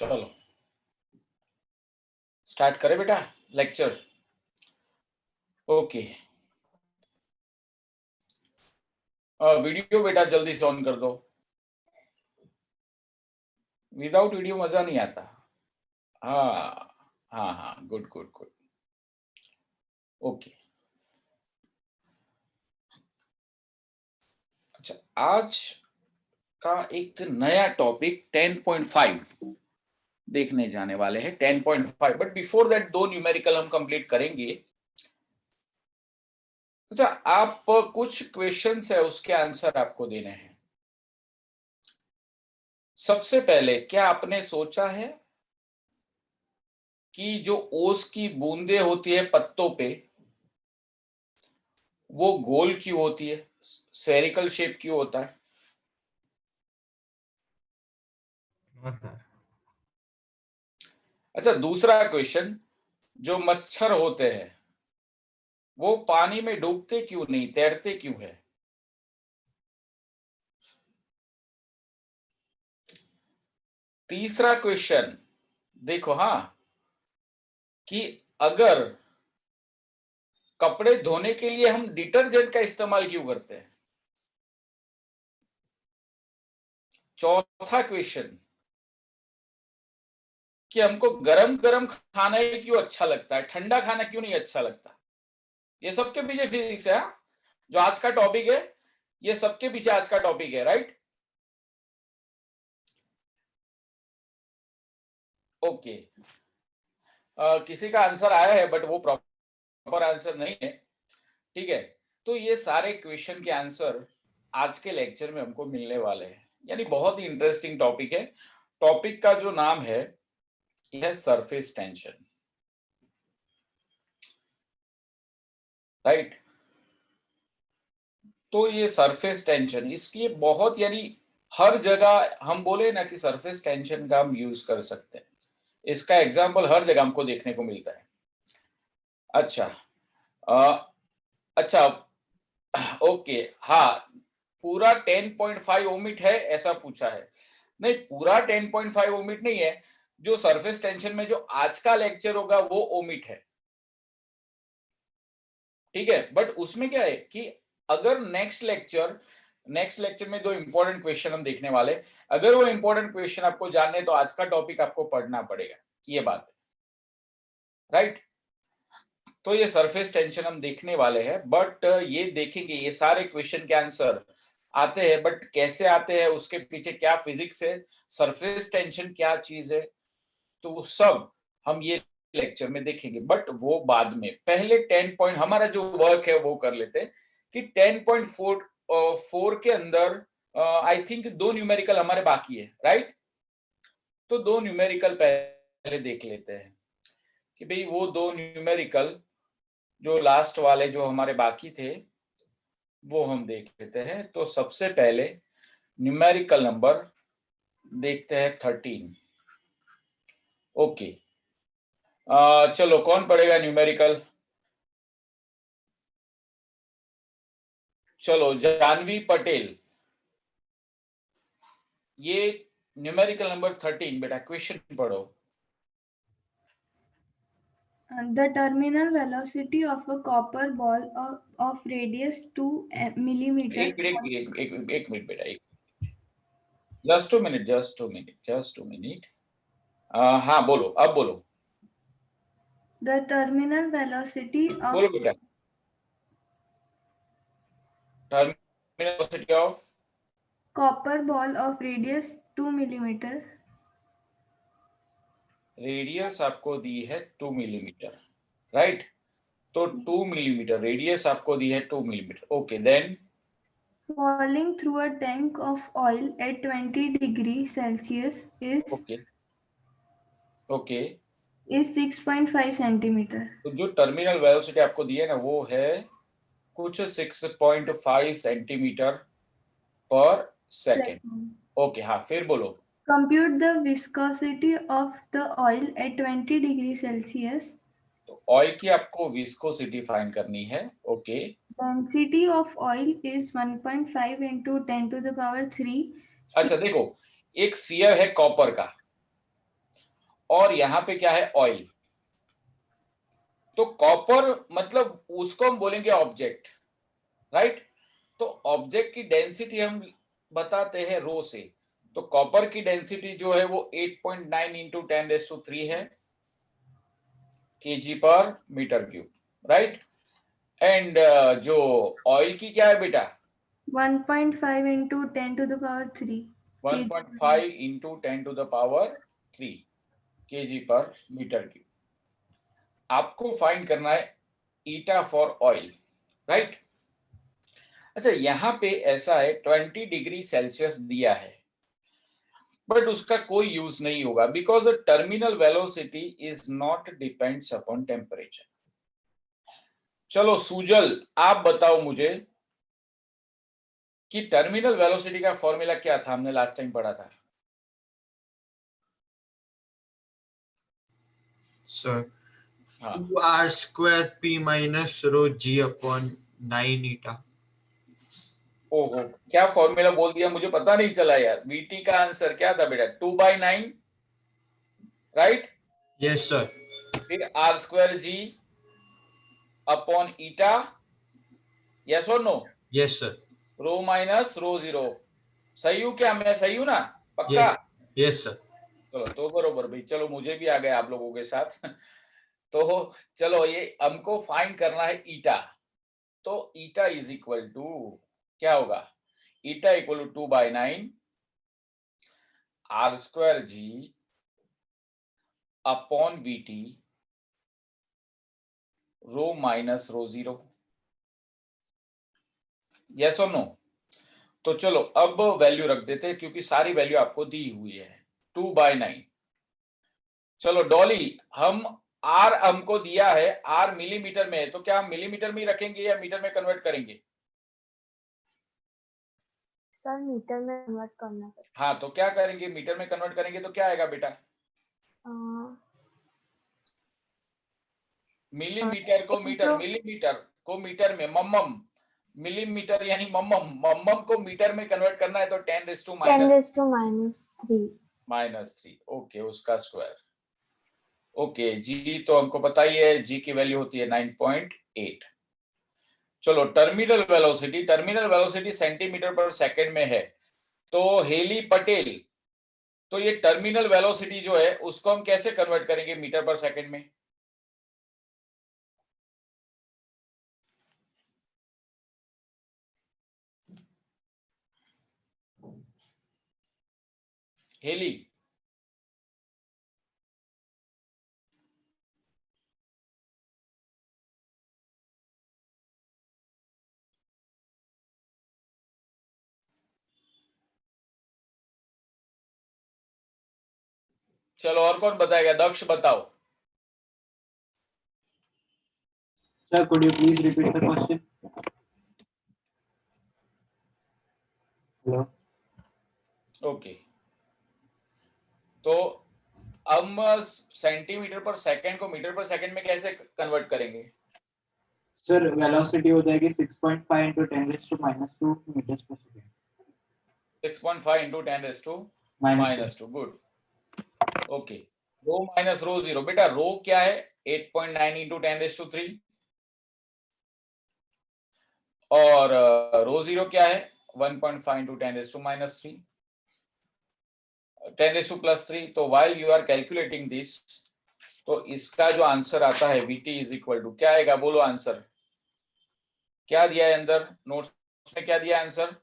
चलो स्टार्ट करें बेटा लेक्चर। ओके, वीडियो बेटा जल्दी से ऑन कर दो। विदाउट वीडियो मजा नहीं आता। हाँ हाँ हाँ, गुड गुड गुड। ओके, अच्छा आज का एक नया टॉपिक 10.5 देखने जाने वाले हैं। 10.5, बट बिफोर दैट दो न्यूमेरिकल हम कंप्लीट करेंगे। अच्छा, आप कुछ क्वेश्चंस है उसके आंसर आपको देने हैं। सबसे पहले क्या आपने सोचा है कि जो ओस की बूंदे होती है पत्तों पे, वो गोल क्यों होती है, स्फेरिकल शेप क्यों होता है? हाँ सर। अच्छा, दूसरा क्वेश्चन, जो मच्छर होते हैं वो पानी में डूबते क्यों नहीं, तैरते क्यों है? तीसरा क्वेश्चन देखो, हाँ, कि अगर कपड़े धोने के लिए हम डिटर्जेंट का इस्तेमाल क्यों करते हैं? चौथा क्वेश्चन, कि हमको गरम गरम खाना ही क्यों अच्छा लगता है, ठंडा खाना क्यों नहीं अच्छा लगता? ये सबके पीछे फिजिक्स है, हाँ? जो आज का टॉपिक है, ये सबके पीछे आज का टॉपिक है, राइट? ओके, किसी का आंसर आया है बट वो प्रॉपर आंसर नहीं है, ठीक है? तो ये सारे क्वेश्चन के आंसर आज के लेक्चर में हमको मिलने वाले हैं, यानी बहुत ही इंटरेस्टिंग टॉपिक है। टॉपिक का जो नाम है ये है सरफेस टेंशन, राइट? तो ये सरफेस टेंशन, इसकी बहुत, यानी हर जगह हम बोले ना कि सरफेस टेंशन का हम यूज कर सकते हैं, इसका एग्जाम्पल हर जगह हमको देखने को मिलता है। अच्छा, अच्छा, ओके, हाँ, पूरा 10.5 ओमिट है ऐसा पूछा है? नहीं, पूरा 10.5 ओमिट नहीं है। जो सरफेस टेंशन में जो आज का लेक्चर होगा वो ओमिट है, ठीक है? बट उसमें क्या है कि अगर नेक्स्ट लेक्चर में दो इंपॉर्टेंट क्वेश्चन हम देखने वाले, अगर वो इंपॉर्टेंट क्वेश्चन आपको जानने तो आज का टॉपिक आपको पढ़ना पड़ेगा, ये बात है, राइट? तो ये सरफेस टेंशन हम देखने वाले हैं, बट ये देखेंगे ये सारे क्वेश्चन के आंसर आते हैं, बट कैसे आते हैं, उसके पीछे क्या फिजिक्स है, सरफेस टेंशन क्या चीज है, तो वो सब हम ये लेक्चर में देखेंगे, बट वो बाद में। पहले 10 पॉइंट हमारा जो वर्क है वो कर लेते हैं कि 10.4 4 के अंदर आई थिंक दो न्यूमेरिकल हमारे बाकी है, राइट? तो दो न्यूमेरिकल पहले देख लेते हैं कि भाई वो दो न्यूमेरिकल जो लास्ट वाले जो हमारे बाकी थे वो हम देख लेते हैं। तो सबसे पहले न्यूमेरिकल नंबर देखते हैं 13। ओके, चलो कौन पढ़ेगा न्यूमेरिकल? चलो जानवी पटेल, ये न्यूमेरिकल नंबर 13 बेटा, क्वेश्चन पढ़ो। The terminal velocity of a copper ball of radius 2 millimeter. एक मिनट बेटा, जस्ट 2 मिनट, जस्ट 2 मिनट। हाँ बोलो, अब बोलो। The terminal velocity of बोलो बेटा, terminal velocity of copper ball of radius 2 millimeter. Radius आपको दी है 2 मिलीमीटर, राइट? तो 2 मिलीमीटर रेडियस आपको दी है, 2 millimetre. Okay, then Falling through a tank of oil at 20 degrees Celsius okay okay, is 6.5 centimeter. तो जो टर्मिनल वेलोसिटी आपको दी है ना वो है कुछ 6.5 सेंटीमीटर पर सेकेंड। ओके, हाँ, फिर बोलो। Compute the viscosity of the oil at 20 degrees Celsius. तो ऑयल की आपको विस्कोसिटी फाइंड करनी है। Okay, Density of oil is 1.5 into 10 to the power 3. अच्छा देखो, एक स्फीयर है कॉपर का, और यहाँ पे क्या है, ऑयल। तो कॉपर मतलब उसको हम बोलेंगे ऑब्जेक्ट, राइट। तो ऑब्जेक्ट की डेंसिटी हम बताते हैं रो से। तो कॉपर की डेंसिटी जो है वो 8.9 इंटू 10⁻³ है, kg पर मीटर क्यूब, राइट। एंड जो ऑयल की क्या है बेटा, 1.5 into 10 to the power 3 1.5 into 10⁻³ kg पर मीटर क्यूब। आपको फाइंड करना है ईटा फॉर ऑयल, राइट। अच्छा, यहाँ पे ऐसा है 20 डिग्री सेल्सियस दिया है, बट उसका कोई यूज नहीं होगा because terminal velocity is not depends upon temperature. चलो सुजल, आप बताओ मुझे कि टर्मिनल वेलोसिटी का फॉर्मूला क्या था, हमने लास्ट टाइम पढ़ा था। सर हाँ, 2r² p minus rho g upon 9 eta। ओहो, क्या फॉर्मूला बोल दिया, मुझे पता नहीं चला यार। वीटी का आंसर क्या था बेटा, 2/9, राइट। Yes sir. फिर r²g अपॉन ईटा, यस और नो, यस सर। रो माइनस रो जीरो। सही हूँ क्या, मैं सही हूँ ना, पक्का? Yes yes sir. चलो तो बरोबर भाई, चलो मुझे भी आ गया आप लोगों के साथ। तो चलो ये हमको फाइंड करना है ईटा। तो ईटा इज इक्वल टू क्या होगा, eta equal to 2/9 r²g upon VT rho minus rho zero, yes और नो। तो चलो अब वैल्यू रख देते हैं क्योंकि सारी वैल्यू आपको दी हुई है, 2/9। चलो डॉली, हम आर हमको दिया है, आर मिलीमीटर में है, तो क्या हम मिलीमीटर में ही रखेंगे या मीटर में कन्वर्ट करेंगे? सर मीटर में कन्वर्ट करना पड़ेगा। हाँ, तो क्या करेंगे, मीटर में कन्वर्ट करेंगे तो क्या आएगा बेटा, मिलीमीटर को मीटर, मिलीमीटर को मीटर में मम्मम, मिलीमीटर यानी मम्मम, मम्मम को मीटर में कन्वर्ट करना है तो 10⁻⁻3, ओके, उसका स्क्वायर। ओके, जी तो हमको पता ही है, जी की वैल्यू होती है 9.8। चलो टर्मिनल वेलोसिटी सेंटीमीटर पर सेकंड में है। तो हेली पटेल, तो ये टर्मिनल वेलोसिटी जो है उसको हम कैसे कन्वर्ट करेंगे मीटर पर सेकंड में? हेली, चलो और कौन बताएगा, दक्ष बताओ। Sir, could you please repeat the question? Hello. Okay, तो हम सेंटीमीटर पर सेकंड को मीटर पर सेकंड में कैसे कन्वर्ट करेंगे? Sir, velocity हो जाएगी 6.5 into 10⁻² meters per second. 6.5 into 10⁻², good. Okay, रो माइनस रो जीरो, बेटा रो क्या है, 8.9 into 10⁻³ और रो जीरो क्या है, 1.5 into 10⁻³ 10⁻+3। तो while you are calculating this, तो इसका जो आंसर आता है VT इज इक्वल टू क्या आएगा, बोलो आंसर क्या दिया है अंदर नोट्स में, क्या दिया आंसर?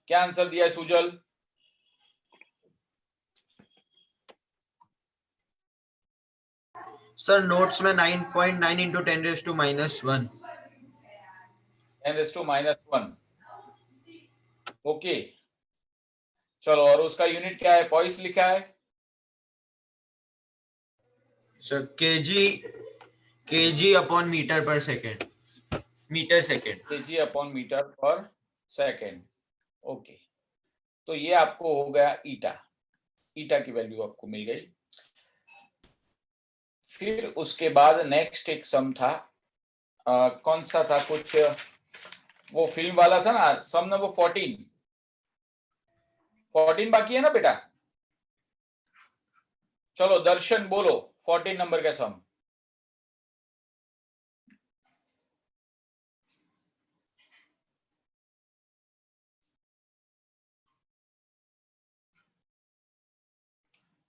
क्या आंसर दिया है सुजल? सर नोट्स में 9.9 into 10⁻⁻1। 10⁻⁻1, ओके। चलो और उसका यूनिट क्या है, पॉइस लिखा है। Sir kg upon metre per second, metre second. kg upon metre per second, okay. तो ये आपको हो गया ईटा, ईटा की वैल्यू आपको मिल गई। फिर उसके बाद नेक्स्ट एक सम था, कौन सा था, कुछ वो फिल्म वाला था ना सम नंबर 14 बाकी है ना बेटा। चलो दर्शन बोलो 14 नंबर का सम।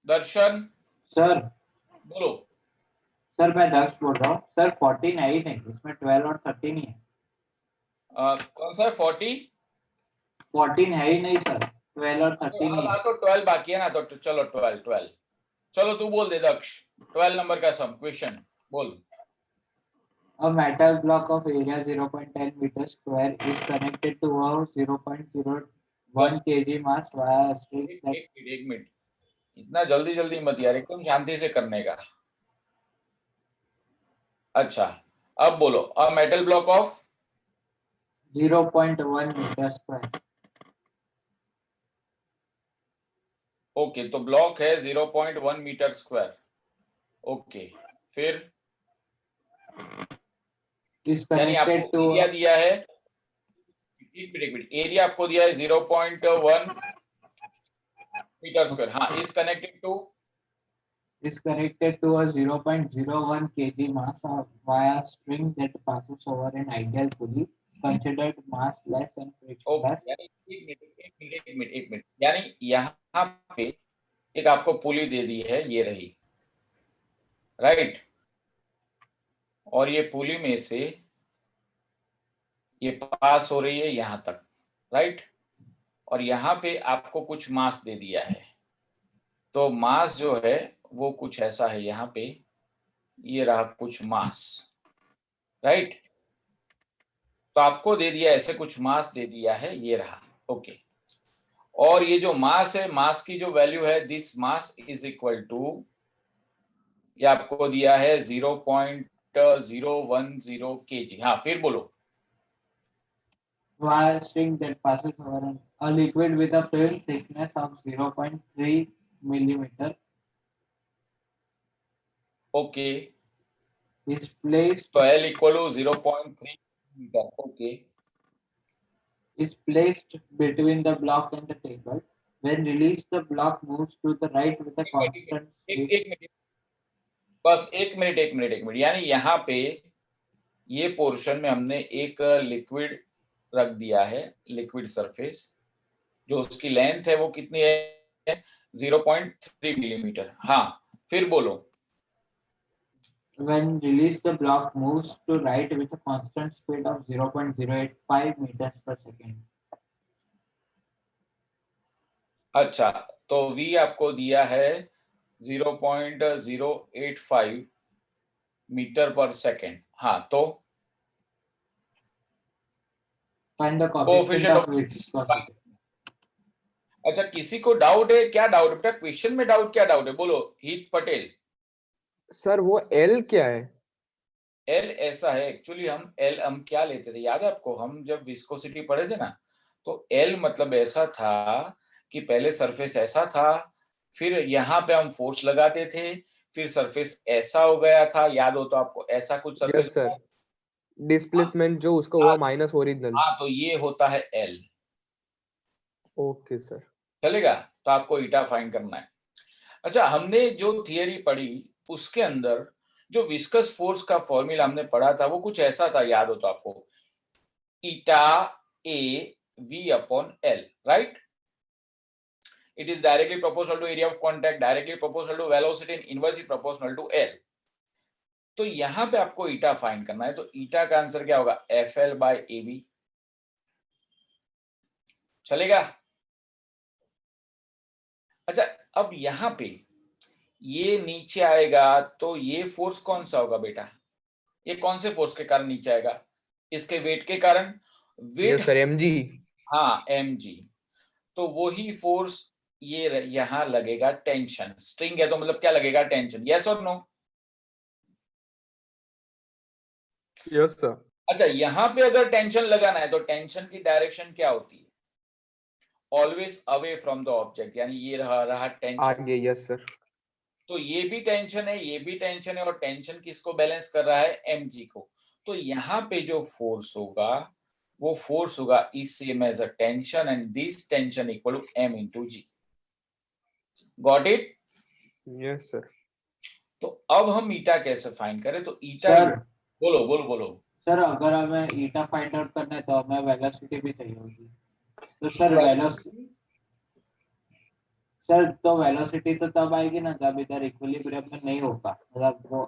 दर्शन सर बोलो। सर मैं दक्ष बोल रहा हूँ सर 14 है ही नहीं, इसमें 12 और 13 ही है। कौन सा है 40? 14 है ही नहीं सर, 12 और 13 ही है। तो 12 बाकी है ना, तो चलो 12। चलो तू बोल दे दक्ष 12 नंबर का सम क्वेश्चन बोल। A metal block of area 0.10 meter square is connected to a 0.01 बस kg mass via a string एक that एक मिनट एक मिनट, इतना जल्दी जल्दी मत यार, एकदम शांति से करने का। अच्छा अब बोलो a metal block of 0.1 meter square. Okay, तो ब्लॉक है 0.1 मीटर स्क्वायर। ओके फिर is यानी connected आपको to एरिया दिया है, एक मिनट एरिया आपको दिया है 0.1 मीटर स्क्वायर। हाँ is connected to a 0.01 kg mass via string that passes over an ideal pulley considered mass less and frictionless. यानी एक मिनट यानी यहाँ पे एक आपको पुली दे दी है, ये रही राइट, और ये पुली में से ये पास हो रही है यहाँ तक राइट, और यहाँ पे आपको कुछ मास दे दिया है। तो मास जो है वो कुछ ऐसा है, यहाँ पे ये रहा कुछ मास राइट, तो आपको दे दिया ऐसे कुछ मास दे दिया है, ये रहा ओके। और ये जो मास है, मास की जो वैल्यू है this mass is equal to, ये आपको दिया है 0.010 kg। हाँ फिर बोलो। Via string that passes over a liquid with a film thickness of 0.3 millimeter okay is placed तो L equal to 0.3 metre. Okay is placed between the block and the table. When released, the block moves to the right with a constant speed. एक minute बस एक minute, यानी यहाँ पे ये portion में हमने एक लिक्विड रख दिया है, लिक्विड सरफेस, जो उसकी लेंथ है वो कितनी है 0.3 मिलीमीटर। हाँ फिर बोलो। When released, the block moves to right with a constant speed of 0.085 meters per second. अच्छा तो V आपको दिया है 0.085 मीटर पर सेकेंड। हाँ तो Find the coefficient coefficient of, of viscosity. अच्छा किसी को डाउट है? क्या डाउट है बेटा, क्वेश्चन में डाउट, क्या डाउट है बोलो हीत पटेल। सर वो एल क्या है? एल ऐसा है एक्चुअली, हम क्या लेते थे याद है आपको, हम जब विस्कोसिटी पढ़े थे ना, तो एल मतलब ऐसा था कि पहले सरफेस ऐसा था, फिर यहाँ पे हम फोर्स लगाते थे, फिर सरफेस ऐसा हो गया था, याद हो तो आपको, ऐसा कुछ सरफेस। यस सर, डिस्प्लेसमेंट जो उसका हुआ माइनस ओरिजिनल। हाँ तो ये होता है एल। ओके सर, चलेगा, तो आपको ईटा फाइंड करना है। अच्छा हमने जो थियरी पढ़ी उसके अंदर जो विस्कस फोर्स का फॉर्मूला हमने पढ़ा था वो कुछ ऐसा था, याद हो तो आपको, eta A V upon L right. It is directly proportional to area of contact, directly proportional to velocity and inversely proportional to L. तो यहां पे आपको ईटा फाइंड करना है, तो ईटा का आंसर क्या होगा FL by AB। चलेगा। अच्छा अब यहां पे ये नीचे आएगा तो ये फोर्स कौन सा होगा बेटा, ये कौन से फोर्स के कारण नीचे आएगा, इसके वेट के कारण। Weight yes sir, mg। हाँ mg, तो वही फोर्स ये यहां लगेगा, टेंशन, स्ट्रिंग है तो मतलब क्या लगेगा टेंशन, यस और नो। Yes sir. अच्छा यहाँ पे अगर टेंशन लगाना है तो टेंशन की डायरेक्शन क्या होती है, always away from the object, यानी ये रहा टेंशन आगे। Yes sir. तो ये भी टेंशन है, ये भी टेंशन है, और टेंशन किसको बैलेंस कर रहा है mg को। तो यहाँ पे जो फोर्स होगा वो फोर्स होगा is same as a tension and this tension equal to m into g. Got it? Yes sir. तो अब हम ईटा कैसे फाइंड करें? तो ईटा सर बोलो बोलो बोलो। सर अगर हमें ईटा फाइंड आउट करना है तो हमें वेलोसिटी भी चाहिए होगी। तो सर वेलोसिटी तो तब आएगी ना जब इधर इक्विलिब्रियम में नहीं होगा, मतलब वो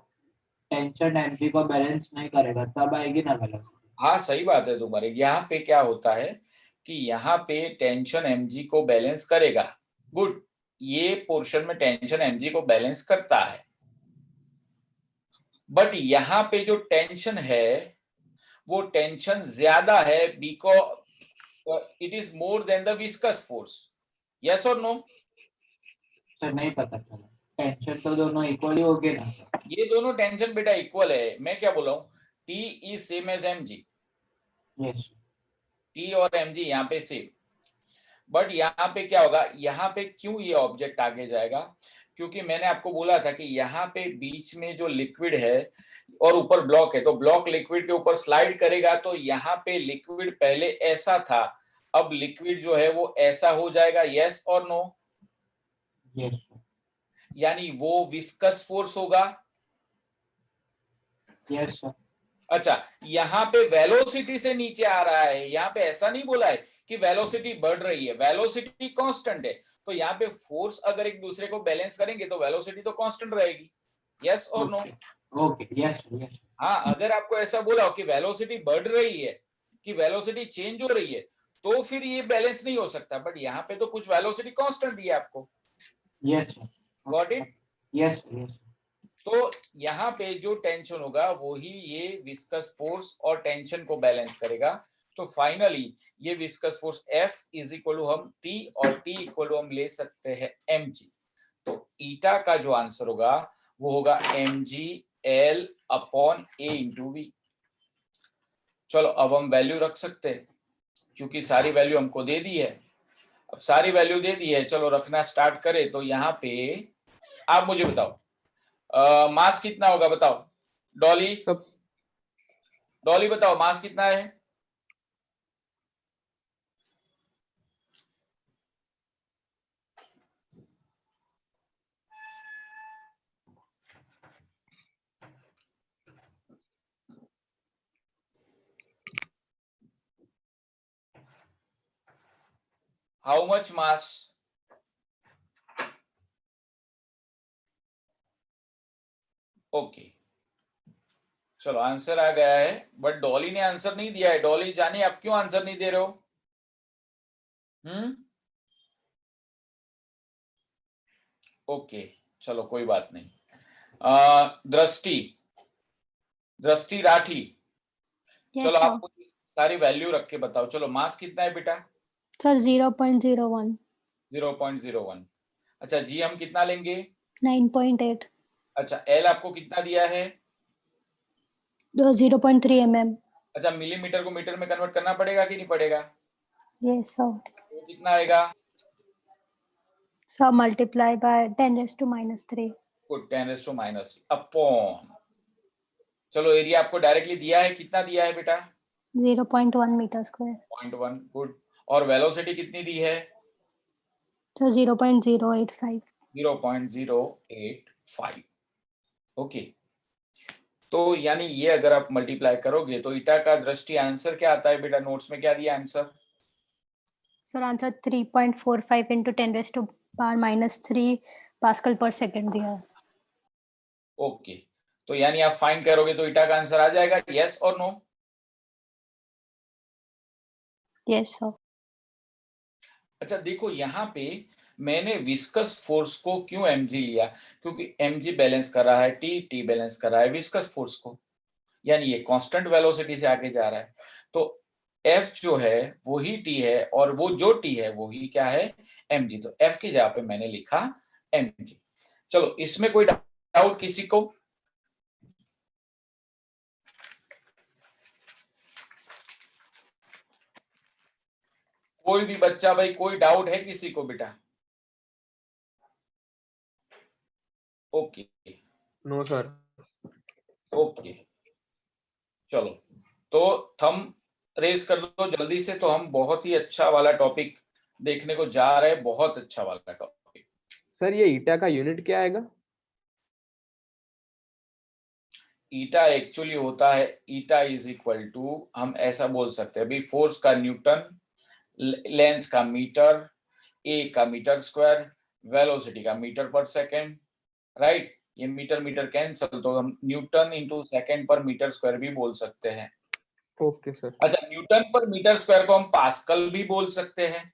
टेंशन एमजी को बैलेंस नहीं करेगा, तब आएगी ना वेलोसिटी। हाँ सही बात है तुम्हारी। यहाँ पे क्या होता है कि यहाँ पे टेंशन mg को बैलेंस करेगा। गुड, ये पोर्शन में टेंशन mg को बैलेंस करता है, बट यहाँ पे जो टेंशन है वो टेंशन ज्यादा है because it is more than the viscous force. Yes और नो? सर नहीं पता चला, टेंशन तो दोनों इक्वली हो गए ना। ये दोनों टेंशन बेटा इक्वल है। मैं क्या बोला हूँ, T is same as mg, yes T और mg यहाँ पे सेम। बट यहाँ पे क्या होगा, यहाँ पे क्यों ये ऑब्जेक्ट आगे जाएगा? क्योंकि मैंने आपको बोला था कि यहाँ पे बीच में जो लिक्विड है और ऊपर ब्लॉक है, तो ब्लॉक लिक्विड के ऊपर स्लाइड करेगा, तो यहाँ पे लिक्विड पहले ऐसा था, अब लिक्विड जो है वो ऐसा हो जाएगा। यस और नो? यस यानी वो विस्कस फोर्स होगा। Yes sir. अच्छा, यहाँ पे वेलोसिटी से नीचे आ रहा है, यहाँ पे ऐसा नहीं बोला है कि वेलोसिटी बढ़ रही है, वेलोसिटी कांस्टेंट है। तो यहाँ पे फोर्स अगर एक दूसरे को बैलेंस करेंगे तो वेलोसिटी तो कांस्टेंट रहेगी। यस और नो? Okay yes yes. हाँ, अगर आपको ऐसा बोला हो कि वेलोसिटी बढ़ रही है, कि वेलोसिटी चेंज हो रही है, तो फिर ये बैलेंस नहीं हो सकता। बट यहाँ पे तो कुछ वेलोसिटी कांस्टेंट दिया आपको। Yes sir. Got it? Yes yes. तो यहाँ पे जो टेंशन होगा वो ही ये विस्कस फोर्स और टेंशन को बैलेंस करेगा। तो फाइनली ये viscous force F is equal to हम T और T इक्वल टू हम ले सकते हैं mg। तो ईटा का जो आंसर होगा वो होगा mg L upon A into V। चलो अब हम वैल्यू रख सकते हैं क्योंकि सारी वैल्यू हमको दे दी है। अब सारी वैल्यू दे दी है, चलो रखना स्टार्ट करें। तो यहाँ पे आप मुझे बताओ मास कितना होगा, बताओ डॉली। डॉली बताओ मास कितना है? How much mass? ओके, चलो आंसर आ गया है, बट डॉली ने आंसर नहीं दिया है। डॉली जानिए आप क्यों आंसर नहीं दे रहे हो? ओके, चलो कोई बात नहीं। दृष्टि, दृष्टि राठी, चलो आप मुझे सारी वैल्यू रख के बताओ। चलो मास कितना है बेटा? सर 0.01। 0.01। अच्छा जी हम कितना लेंगे? 9.8। अच्छा एल आपको कितना दिया है? 0.3 mm। अच्छा मिलीमीटर को मीटर में कन्वर्ट करना पड़ेगा कि नहीं पड़ेगा? Yes sir. तो कितना आएगा? Sir multiply by 10⁻³ good, 10⁻³ upon, चलो एरिया आपको डायरेक्टली दिया है, कितना दिया है बेटा? 0.1 मीटर स्क्वायर। 0.1। गुड, और वेलोसिटी कितनी दी है? सर 0.085। 0.085। ओके, तो यानी ये अगर आप मल्टीप्लाई करोगे तो ईटा का दृष्टि आंसर क्या आता है बेटा? नोट्स में क्या दिया answer? Sir answer 3.45 into 10⁻³ pascal पर सेकंड दिया है। ओके, तो यानी आप फाइंड करोगे तो ईटा का आंसर आ जाएगा। यस और नो? Yes sir. अच्छा देखो यहाँ पे मैंने विस्कस फोर्स को क्यों mg लिया, क्योंकि mg बैलेंस कर रहा है t बैलेंस कर रहा है विस्कस फोर्स को, यानी ये कांस्टेंट वेलोसिटी से आगे जा रहा है। तो f जो है वो ही t है और वो जो t है वो ही क्या है? mg। तो f की जगह पे मैंने लिखा mg। चलो इसमें कोई डाउट किसी को? कोई भी बच्चा भाई, कोई डाउट है किसी को बेटा? Okay no sir. ओके, चलो तो थंब रेस कर दो जल्दी से, तो हम बहुत ही अच्छा वाला टॉपिक देखने को जा रहे हैं, बहुत अच्छा वाला टॉपिक। सर ये ईटा का यूनिट क्या आएगा? ईटा एक्चुअली होता है, ईटा इज इक्वल टू, हम ऐसा बोल सकते हैं अभी, फोर्स का न्यूटन, लेंथ का मीटर, ए का मीटर स्क्वायर, वेलोसिटी का मीटर पर सेकेंड, राइट। ये मीटर मीटर कैंसल, तो हम न्यूटन इंटू सेकेंड पर मीटर स्क्वायर भी बोल सकते हैं। Okay sir. अच्छा, न्यूटन पर मीटर स्क्वायर को हम पास्कल भी बोल सकते हैं,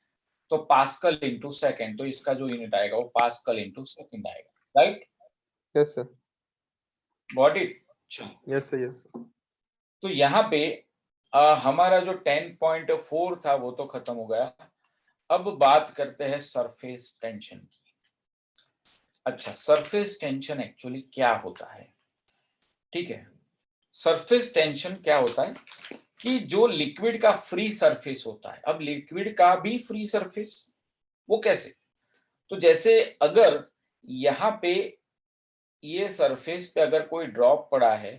तो पास्कल इंटू सेकेंड, तो इसका जो यूनिट आएगा वो पास्कल इंटू सेकेंड आएगा, right. Yes sir. Got it. Yes sir, yes. तो यहाँ पे हमारा जो 10.4 था वो तो खत्म हो गया। अब बात करते हैं सरफेस टेंशन की। अच्छा, सरफेस टेंशन एक्चुअली क्या होता है, ठीक है। सरफेस टेंशन क्या होता है कि जो लिक्विड का फ्री सरफेस होता है, अब लिक्विड का भी फ्री सरफेस, वो कैसे? तो जैसे अगर यहाँ पे ये सरफेस पे अगर कोई ड्रॉप पड़ा है,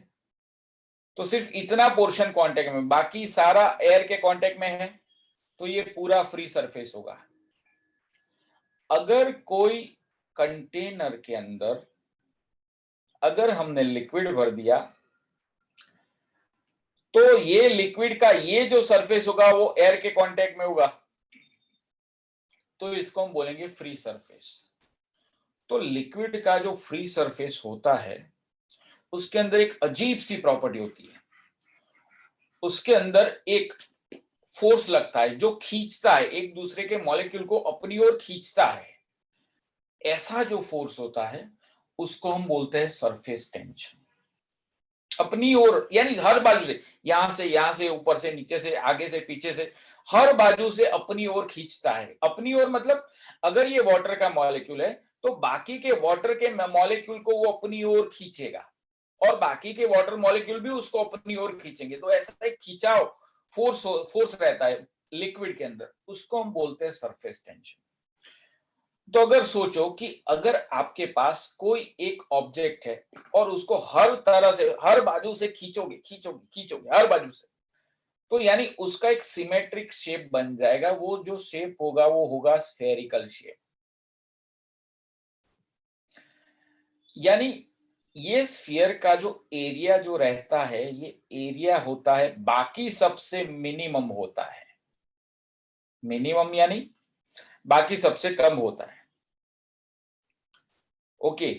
तो सिर्फ इतना पोर्शन कांटेक्ट में, बाकी सारा एयर के कांटेक्ट में है, तो ये पूरा फ्री सरफेस होगा। अगर कोई कंटेनर के अंदर अगर हमने लिक्विड भर दिया, तो ये लिक्विड का ये जो सरफेस होगा वो एयर के कांटेक्ट में होगा, तो इसको हम बोलेंगे फ्री सरफेस। तो लिक्विड का जो फ्री सरफेस होता है उसके अंदर एक अजीब सी प्रॉपर्टी होती है, उसके अंदर एक फोर्स लगता है जो खींचता है, एक दूसरे के मॉलिक्यूल को अपनी ओर खींचता है। ऐसा जो फोर्स होता है उसको हम बोलते हैं सरफेस टेंशन। अपनी ओर यानी हर बाजू से, यहां से, ऊपर से, नीचे से, आगे से, पीछे से, हर बाजू से अपनी ओर खींचता है। अपनी ओर मतलब अगर ये वाटर का मॉलिक्यूल है तो बाकी के वाटर के मॉलिक्यूल को वो अपनी ओर खींचेगा, और बाकी के वाटर मॉलिक्यूल भी उसको अपनी ओर खींचेंगे। तो ऐसा एक खिंचाव फोर्स रहता है लिक्विड के अंदर, उसको हम बोलते हैं सरफेस टेंशन। तो अगर सोचो कि अगर आपके पास कोई एक ऑब्जेक्ट है और उसको हर तरह से, हर बाजू से खींचोगे खींचोगे खींचोगे हर बाजू से, तो यानी उसका एक सिमेट्रिक शेप बन जाएगा। वो जो शेप होगा वो होगा स्फेरिकल शेप। यानी ये स्फीयर का जो एरिया जो रहता है, ये एरिया होता है बाकी सबसे मिनिमम होता है। मिनिमम यानी बाकी सबसे कम होता है। ओके,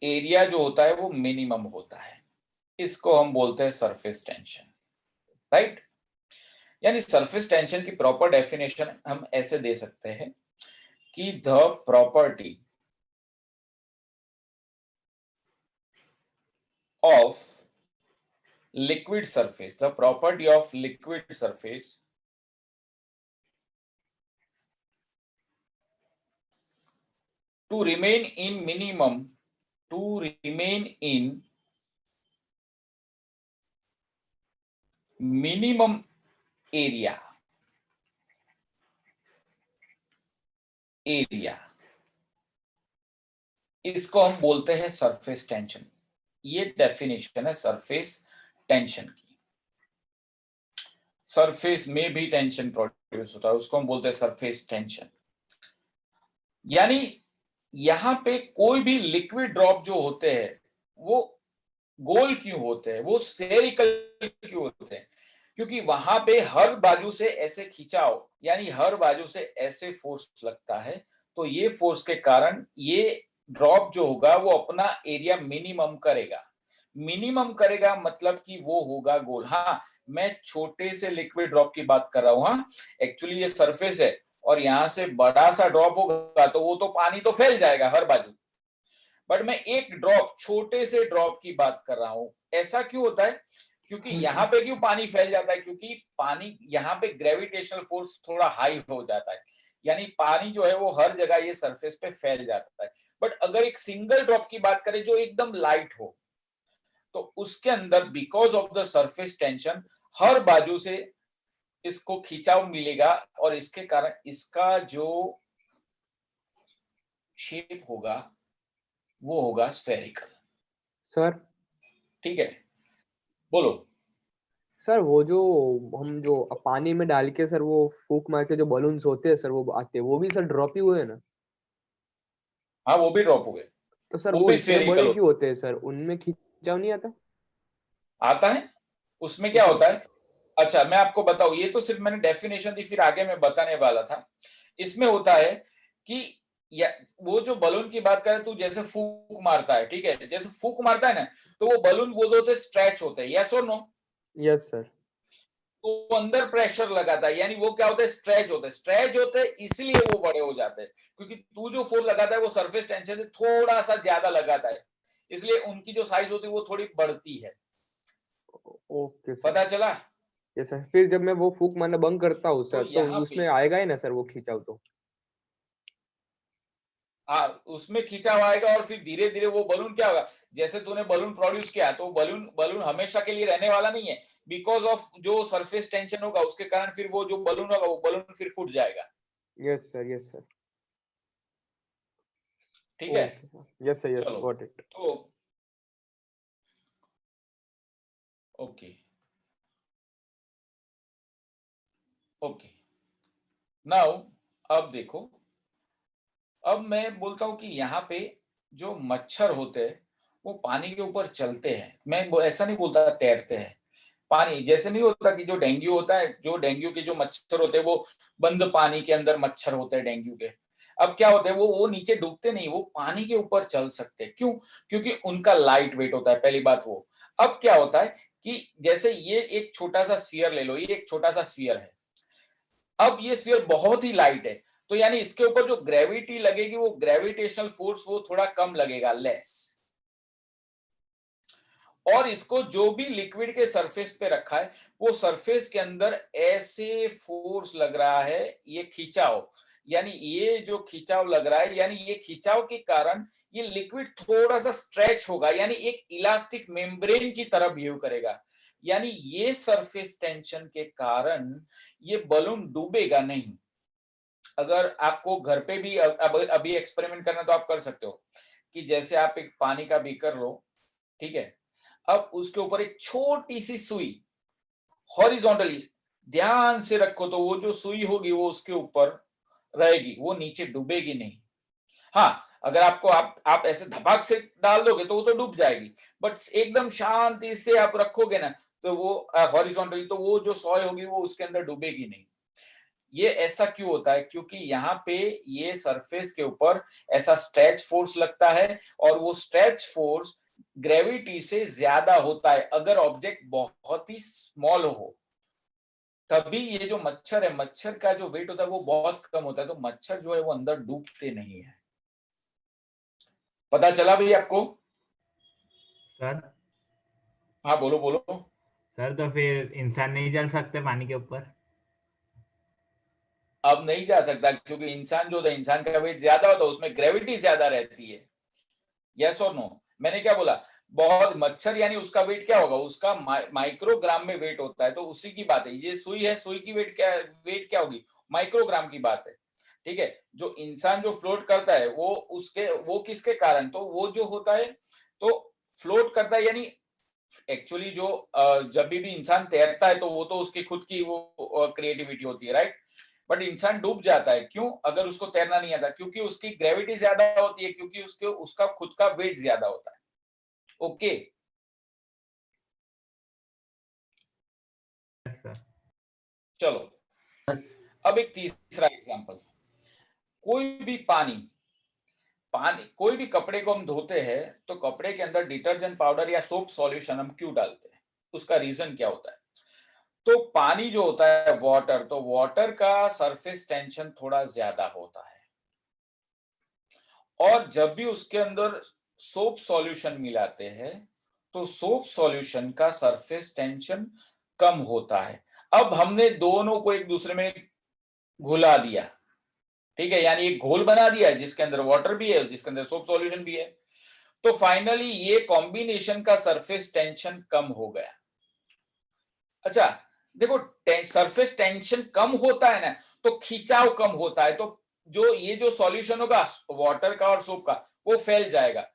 एरिया जो होता है वो मिनिमम होता है, इसको हम बोलते हैं सरफेस टेंशन, राइट। यानी सरफेस टेंशन की प्रॉपर डेफिनेशन हम ऐसे दे सकते हैं कि the property of liquid surface, the property of liquid surface to remain in minimum, to remain in minimum area, इसको हम बोलते हैं सरफेस टेंशन। ये डेफिनेशन है सरफेस टेंशन की। सरफेस में भी टेंशन प्रोड्यूस होता है, उसको हम बोलते हैं सरफेस टेंशन। यानी यहां पे कोई भी लिक्विड ड्रॉप जो होते हैं वो गोल क्यों होते हैं, वो स्फेरिकल क्यों होते हैं? क्योंकि वहां पे हर बाजू से ऐसे खिंचाव, यानी हर बाजू से ऐसे फोर्स लगता है, तो ये फोर्स के कारण ये ड्रॉप जो होगा वो अपना एरिया मिनिमम करेगा। मिनिमम करेगा मतलब कि वो होगा गोल। हाँ, मैं छोटे से लिक्विड ड्रॉप की बात कर रहा हूँ। हाँ, एक्चुअली ये सरफेस है और यहां से बड़ा सा ड्रॉप होगा तो वो तो पानी तो फैल जाएगा हर बाजू, बट मैं एक ड्रॉप, छोटे से ड्रॉप की बात कर रहा हूं। ऐसा क्यों होता है? क्योंकि यहाँ पे क्यों पानी फैल जाता है? क्योंकि पानी यहाँ पे ग्रेविटेशनल फोर्स थोड़ा हाई हो जाता है, यानी पानी जो है वो हर जगह ये सरफेस पे फैल जाता है। बट अगर एक सिंगल ड्रॉप की बात करें जो एकदम लाइट हो, तो उसके अंदर because of the surface tension हर बाजू से इसको खिंचाव मिलेगा, और इसके कारण इसका जो शेप होगा वो होगा स्फेरिकल। सर ठीक है, बोलो। सर वो जो हम जो पानी में डाल के सर वो फूक मार के जो बलून्स होते हैं सर वो आते हैं, वो भी सर ड्रॉप ही हुए हैं ना? हाँ वो भी ड्रॉप हो गए, तो सर वो वो भी इतने स्फेरिकल बड़े क्यों होते हैं सर? उनमें खिंचाव नहीं आता? आता है। उसमें क्या तो होता है, अच्छा मैं आपको बताऊं, ये तो सिर्फ मैंने डेफिनेशन दी, फिर आगे मैं बताने वाला था। इसमें होता है कि वो जो बलून की बात करें, तू जैसे फूक मारता है, ठीक है, जैसे फूक मारता है ना, तो वो बलून वो जो होते स्ट्रेच होते हैं, यस और नो? Yes sir. तो वो अंदर प्रेशर लगाता है, यानी वो क्या होता है, स्ट्रेच होते हैं, इसलिए वो बड़े हो जाते हैं। क्योंकि तू जो फोर्स लगाता है वो सरफेस टेंशन से थोड़ा सा ज्यादा लगाता है, इसलिए उनकी जो साइज होती है वो थोड़ी बढ़ती है। Okay sir. पता चला? Yes sir. फिर जब मैं वो फूक मारना बंद करता हूँ तो सर, तो यहाँ उसमें पे आएगा ही ना सर वो खिंचाव तो? उसमें खिंचाव आएगा, और फिर धीरे धीरे वो बलून क्या होगा, जैसे तूने बलून प्रोड्यूस किया, तो बलून बलून हमेशा के लिए रहने वाला नहीं है। बिकॉज ऑफ जो सरफेस टेंशन होगा उसके कारण फिर वो जो बलून होगा वो बलून फिर फूट जाएगा। Yes sir, yes sir. ठीक है, यस सर, यस, चलो गॉट इट। तो ओके ओके नाउ अब देखो, अब मैं बोलता हूं कि यहाँ पे जो मच्छर होते हैं वो पानी के ऊपर चलते हैं, मैं ऐसा नहीं बोलता तैरते हैं। पानी जैसे नहीं होता कि जो डेंगू होता है, जो डेंगू के जो मच्छर होते हैं वो बंद पानी के अंदर मच्छर होते हैं डेंगू के। अब क्या होता है, वो नीचे डूबते नहीं, वो पानी के ऊपर चल सकते हैं। क्यों? क्योंकि उनका लाइट वेट होता है, पहली बात वो। अब क्या होता है कि जैसे ये एक छोटा सा स्फीयर ले लो, ये एक छोटा सा स्फीयर है। अब ये स्फीयर बहुत ही लाइट है, तो यानी इसके ऊपर जो ग्रेविटी लगेगी वो ग्रेविटेशनल फोर्स वो थोड़ा कम लगेगा, लेस। और इसको जो भी लिक्विड के सरफेस पे रखा है वो सरफेस के अंदर ऐसे फोर्स लग रहा है, ये खिंचाव, यानी ये जो खिंचाव लग रहा है, यानी ये खिंचाव के कारण ये लिक्विड थोड़ा सा स्ट्रेच होगा, यानी एक इलास्टिक मेम्ब्रेन की तरह बिहेव करेगा। यानी ये सरफेस टेंशन के कारण ये बलून डूबेगा नहीं। अगर आपको घर पे भी अभी एक्सपेरिमेंट करना तो आप कर सकते हो कि जैसे आप एक पानी का बीकर लो, ठीक है, अब उसके ऊपर एक छोटी सी सुई हॉरिजॉन्टली ध्यान से रखो, तो वो जो सुई होगी वो उसके ऊपर रहेगी, वो नीचे डूबेगी नहीं। हाँ, अगर आपको आप ऐसे धपाक से डाल दोगे तो वो तो डूब जाएगी, बट एकदम शांति से आप रखोगे ना, तो वो हॉरिजॉन्टली, तो वो जो सॉइल होगी वो उसके अंदर डूबेगी नहीं। ये ऐसा क्यों होता है? क्योंकि यहाँ पे ये सरफेस के ऊपर ऐसा स्ट्रेच फोर्स लगता है, और वो स्ट्रेच फोर्स ग्रेविटी से ज्यादा होता है अगर ऑब्जेक्ट बहुत ही स्मॉल हो। तभी ये जो मच्छर है, मच्छर का जो वेट होता है वो बहुत कम होता है, तो मच्छर जो है वो अंदर डूबते नहीं है। पता चला भाई आपको? सर हाँ बोलो बोलो। सर तो फिर इंसान नहीं चल सकते पानी के ऊपर? अब नहीं जा सकता, क्योंकि इंसान जो होता है, इंसान का वेट ज्यादा होता है, उसमें ग्रेविटी ज्यादा रहती है। यस और नो? मैंने क्या बोला? बहुत मच्छर यानी उसका वेट क्या होगा, उसका माइक्रोग्राम में वेट होता है, तो उसी की बात है। ये सुई है, सुई की वेट क्या होगी, माइक्रोग्राम की बात है। ठीक है, जो इंसान जो फ्लोट करता है वो किसके कारण, तो वो जो होता है तो फ्लोट करता है, यानी एक्चुअली जो जब भी इंसान तैरता है तो वो तो उसकी खुद की वो क्रिएटिविटी होती है, राइट? बट इंसान डूब जाता है क्यों? अगर उसको तैरना नहीं आता, क्योंकि उसकी ग्रेविटी ज्यादा होती है, क्योंकि उसका खुद का वेट ज्यादा होता है। ओके सर चलो, अब एक तीसरा एग्जांपल। कोई भी पानी कोई भी कपड़े को हम धोते हैं तो कपड़े के अंदर डिटर्जेंट पाउडर या सोप सॉल्यूशन हम क्यों डालते हैं? उसका रीजन क्या होता है? तो पानी जो होता है वाटर, तो वाटर का सरफेस टेंशन थोड़ा ज्यादा होता है, और जब भी उसके अंदर सोप सॉल्यूशन मिलाते हैं तो सोप सॉल्यूशन का सरफेस टेंशन कम होता है। अब हमने दोनों को एक दूसरे में घुला दिया, ठीक है, यानी एक घोल बना दिया जिसके अंदर वाटर भी है, जिसके अंदर सोप सॉल्यूशन भी है, तो फाइनली ये कॉम्बिनेशन का सरफेस टेंशन कम हो गया। अच्छा देखो, सरफेस टेंशन कम होता है ना, तो खिंचाव कम होता है, तो जो ये जो सॉल्यूशन होगा वाटर का और सोप का वो फैल जाएगा।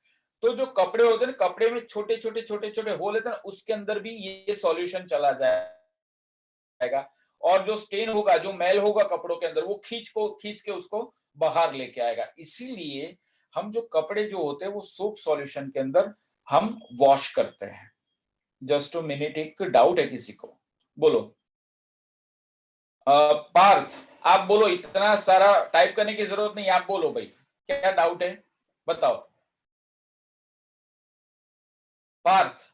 तो जो कपड़े होते हैं ना, कपड़े में छोटे छोटे छोटे छोटे होल होते हैं ना, उसके अंदर भी ये सॉल्यूशन चला जाएगा, और जो स्टेन होगा, जो मैल होगा कपड़ों के अंदर, वो खींच के उसको बाहर लेके आएगा। इसीलिए हम जो कपड़े जो होते हैं वो सोप सॉल्यूशन के अंदर हम वॉश करते हैं। जस्ट टू मिनट, एक डाउट है किसी को? बोलो। पार्थ, आप बोलो, इतना सारा टाइप करने की जरूरत नहीं, आप बोलो भाई, क्या डाउट है बताओ। पार्थ,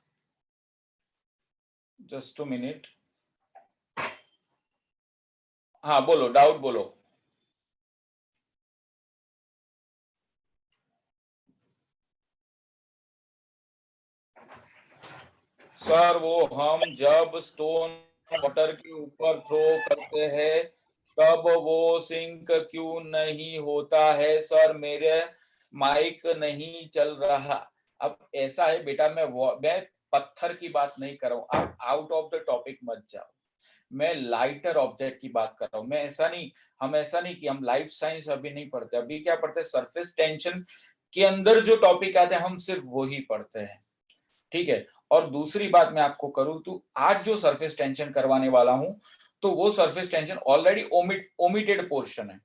जस्ट टू मिनट, हाँ बोलो, डाउट बोलो। सर वो हम जब स्टोन वाटर के ऊपर थ्रो करते हैं तब वो सिंक क्यों नहीं होता है? सर मेरे माइक नहीं चल रहा। अब ऐसा है बेटा, मैं पत्थर की बात नहीं कर रहा हूँ, आप आउट ऑफ द टॉपिक मत जाओ। मैं लाइटर ऑब्जेक्ट की बात कर रहा हूँ। हम ऐसा नहीं कि हम लाइफ साइंस अभी नहीं पढ़ते, अभी क्या पढ़ते हैं, सरफेस टेंशन के अंदर जो टॉपिक आते हैं हम सिर्फ वही पढ़ते हैं, ठीक है। और दूसरी बात मैं आपको करूं तो आज जो सरफेस टेंशन करवाने वाला हूं, तो वो surface tension already omitted portion है,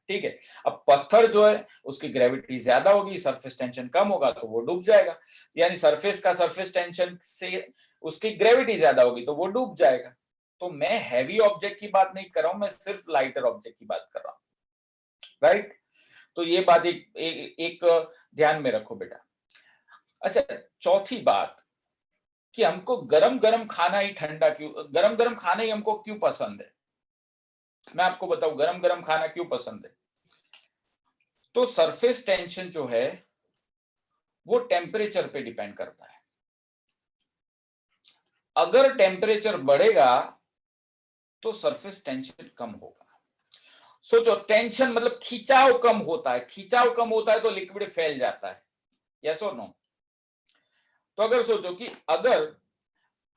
ठीक है। अब पत्थर जो है उसकी ग्रेविटी ज्यादा होगी, सरफेस टेंशन कम होगा तो वो डूब जाएगा, यानी सरफेस टेंशन से उसकी ग्रेविटी ज्यादा होगी तो वो डूब जाएगा। तो मैं हैवी ऑब्जेक्ट की बात नहीं कर रहा हूं, मैं सिर्फ लाइटर ऑब्जेक्ट की बात कर रहा हूं, राइट। तो ये बात एक ध्यान में रखो बेटा। अच्छा, चौथी बात कि हमको गरम गरम खाना ही ठंडा क्यों, गरम गरम खाना ही हमको क्यों पसंद है? मैं आपको बताऊं गरम गरम खाना क्यों पसंद है। तो सरफेस टेंशन जो है वो टेम्परेचर पे डिपेंड करता है। अगर टेम्परेचर बढ़ेगा तो सरफेस टेंशन कम होगा। सोचो, टेंशन मतलब खिंचाव कम होता है, खिंचाव कम होता है तो लिक्विड फैल जाता है, यस और नो? तो अगर सोचो कि अगर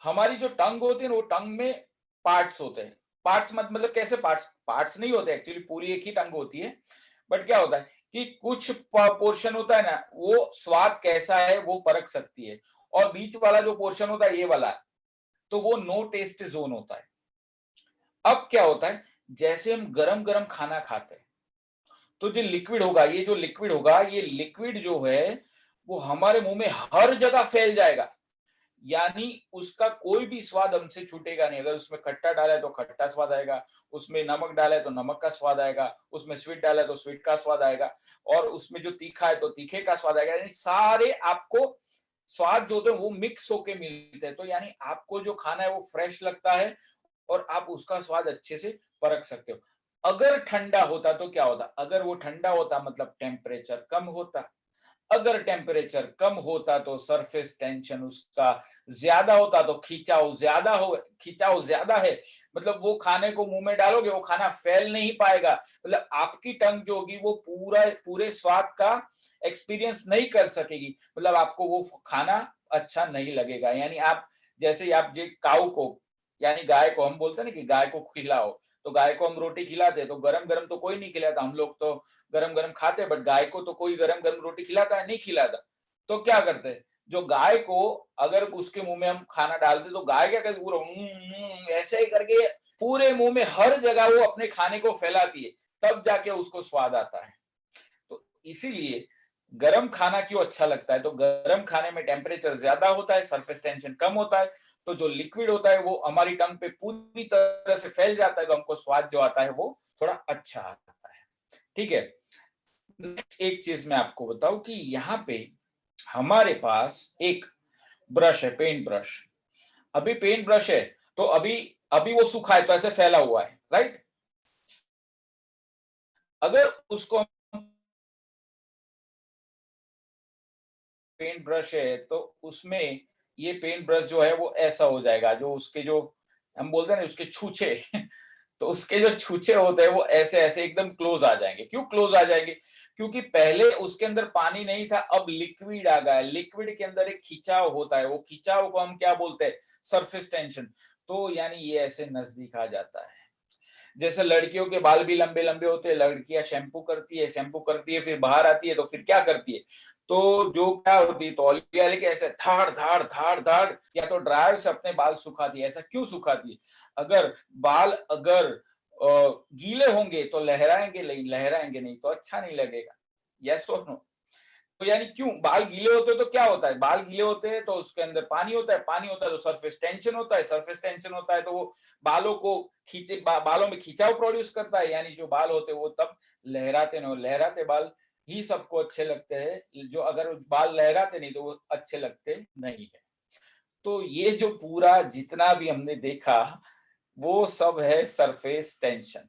हमारी जो टंग होती है ना, वो टंग में पार्ट्स होते हैं, पार्ट्स मतलब कैसे पार्ट्स नहीं होते एक्चुअली, पूरी एक ही टंग होती है, बट क्या होता है कि कुछ पोर्शन होता है ना, वो स्वाद कैसा है वो परख सकती है, और बीच वाला जो पोर्शन होता है ये वाला, तो वो नो टेस्ट जोन होता है। अब क्या होता है, जैसे हम गरम गरम खाना खाते हैं तो जो लिक्विड होगा, ये लिक्विड जो है वो हमारे मुंह में हर जगह फैल जाएगा, यानी उसका कोई भी स्वाद हमसे छूटेगा नहीं। अगर उसमें खट्टा डाला है तो खट्टा स्वाद आएगा, उसमें नमक डाला है तो नमक का स्वाद आएगा, उसमें स्वीट डाला है तो स्वीट का स्वाद आएगा, और उसमें जो तीखा है तो तीखे का स्वाद आएगा। यानी सारे आपको स्वाद जो होते हैं वो मिक्स होके मिलते हैं, तो यानी आपको जो खाना है वो फ्रेश लगता है और आप उसका स्वाद अच्छे से परख सकते हो। अगर ठंडा होता तो क्या होता, अगर वो ठंडा होता मतलब टेम्परेचर कम होता, अगर टेम्परेचर कम होता तो सरफेस टेंशन उसका ज्यादा होता, तो खिंचाव ज्यादा है, मतलब वो खाने को मुंह में डालोगे वो खाना फैल नहीं पाएगा, मतलब आपकी टंग जो होगी वो पूरे स्वाद का एक्सपीरियंस नहीं कर सकेगी, मतलब आपको वो खाना अच्छा नहीं लगेगा। यानी आप जैसे आप जो काऊ को, यानी गाय को, हम बोलते हैं ना कि गाय को खिलाओ, तो गाय को हम रोटी खिलाते तो गरम गरम तो कोई नहीं खिलाता, हम लोग तो गरम गरम खाते हैं, बट गाय को तो कोई गरम गरम रोटी खिलाता है नहीं खिलाता। तो क्या करते हैं, जो गाय को अगर उसके मुंह में हम खाना डालते तो गाय क्या करती, पूरा ऐसे ही करके पूरे मुंह में हर जगह वो अपने खाने को फैलाती है, तब जाके उसको स्वाद आता है। तो इसीलिए गरम खाना क्यों अच्छा लगता है, तो गरम खाने में टेम्परेचर ज्यादा होता है, सरफेस टेंशन कम होता है, तो जो लिक्विड होता है वो हमारी टंग पे पूरी तरह से फैल जाता है, तो हमको स्वाद जो आता है वो थोड़ा अच्छा आता है, ठीक है। एक चीज मैं आपको बताऊं कि यहाँ पे हमारे पास एक ब्रश है, पेंट ब्रश। अभी पेंट ब्रश है तो अभी वो सूखा है तो ऐसे फैला हुआ है, राइट। अगर उसको पेंट ब्रश है तो उसमें ये पेंट ब्रश जो है वो ऐसा हो जाएगा, जो उसके जो हम बोलते हैं ना उसके छूछे तो उसके जो छूछे होते हैं वो ऐसे ऐसे एकदम क्लोज आ जाएंगे। क्यों क्लोज आ जाएंगे, क्योंकि पहले उसके अंदर पानी नहीं था, अब लिक्विड आ गया, लिक्विड के अंदर एक खिंचाव होता है, वो खिंचाव को हम क्या बोलते हैं, सरफेस टेंशन। तो यानी ये ऐसे नजदीक आ जाता है। जैसे लड़कियों के बाल भी लंबे लंबे होते हैं, लड़कियां शैम्पू करती है फिर बाहर आती है तो फिर क्या करती है, तो जो क्या होती है तौलिया लेके ऐसे धाड़ धाड़ धाड़ धाड़ या तो ड्रायर से अपने बाल सुखाती है। ऐसा क्यों सुखाती है? अगर बाल गीले होंगे तो लहराएंगे नहीं तो अच्छा नहीं लगेगा। यस और नो? तो यानी क्यों बाल गीले होते हैं तो क्या होता है? बाल गीले होते हैं तो उसके अंदर पानी होता है तो सरफेस टेंशन होता है तो वो बालों को बालों में खिंचाव प्रोड्यूस करता है, यानी जो बाल होते हैं वो तब लहराते बाल ही सबको अच्छे लगते हैं, जो अगर बाल लहराते नहीं तो वो अच्छे लगते नहीं है। तो ये जो पूरा जितना भी हमने देखा वो सब है सरफेस टेंशन,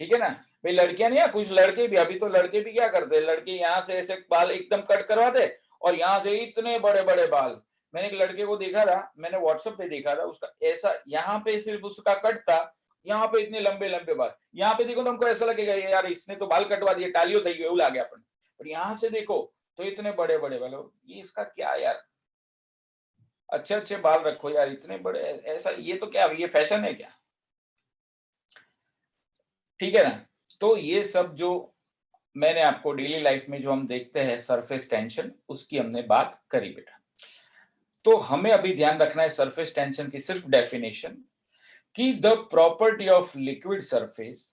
ठीक है ना भाई। लड़कियां नहीं, कुछ लड़के भी, अभी तो लड़के भी क्या करते हैं, लड़के यहाँ से ऐसे बाल एकदम कट करवाते और यहाँ से इतने बड़े बड़े बाल। मैंने एक लड़के को देखा था, मैंने व्हाट्सएप पे देखा था, उसका ऐसा यहाँ पे सिर्फ उसका कट था, यहाँ पे इतने लंबे लंबे बाल। यहाँ पे देखो तो हमको ऐसा लगेगा यार इसने तो बाल कटवा दिए, टालियो थी गई आ गया अपन, पर यहाँ से देखो तो इतने बड़े बड़े बाल। ये इसका क्या यार, अच्छे अच्छे बाल रखो यार, इतने बड़े ऐसा, ये तो क्या, ये फैशन है क्या? ठीक है ना। तो ये सब जो मैंने आपको डेली लाइफ में जो हम देखते हैं सरफेस टेंशन, उसकी हमने बात करी बेटा। तो हमें अभी ध्यान रखना है सरफेस टेंशन की सिर्फ डेफिनेशन कि the property of liquid surface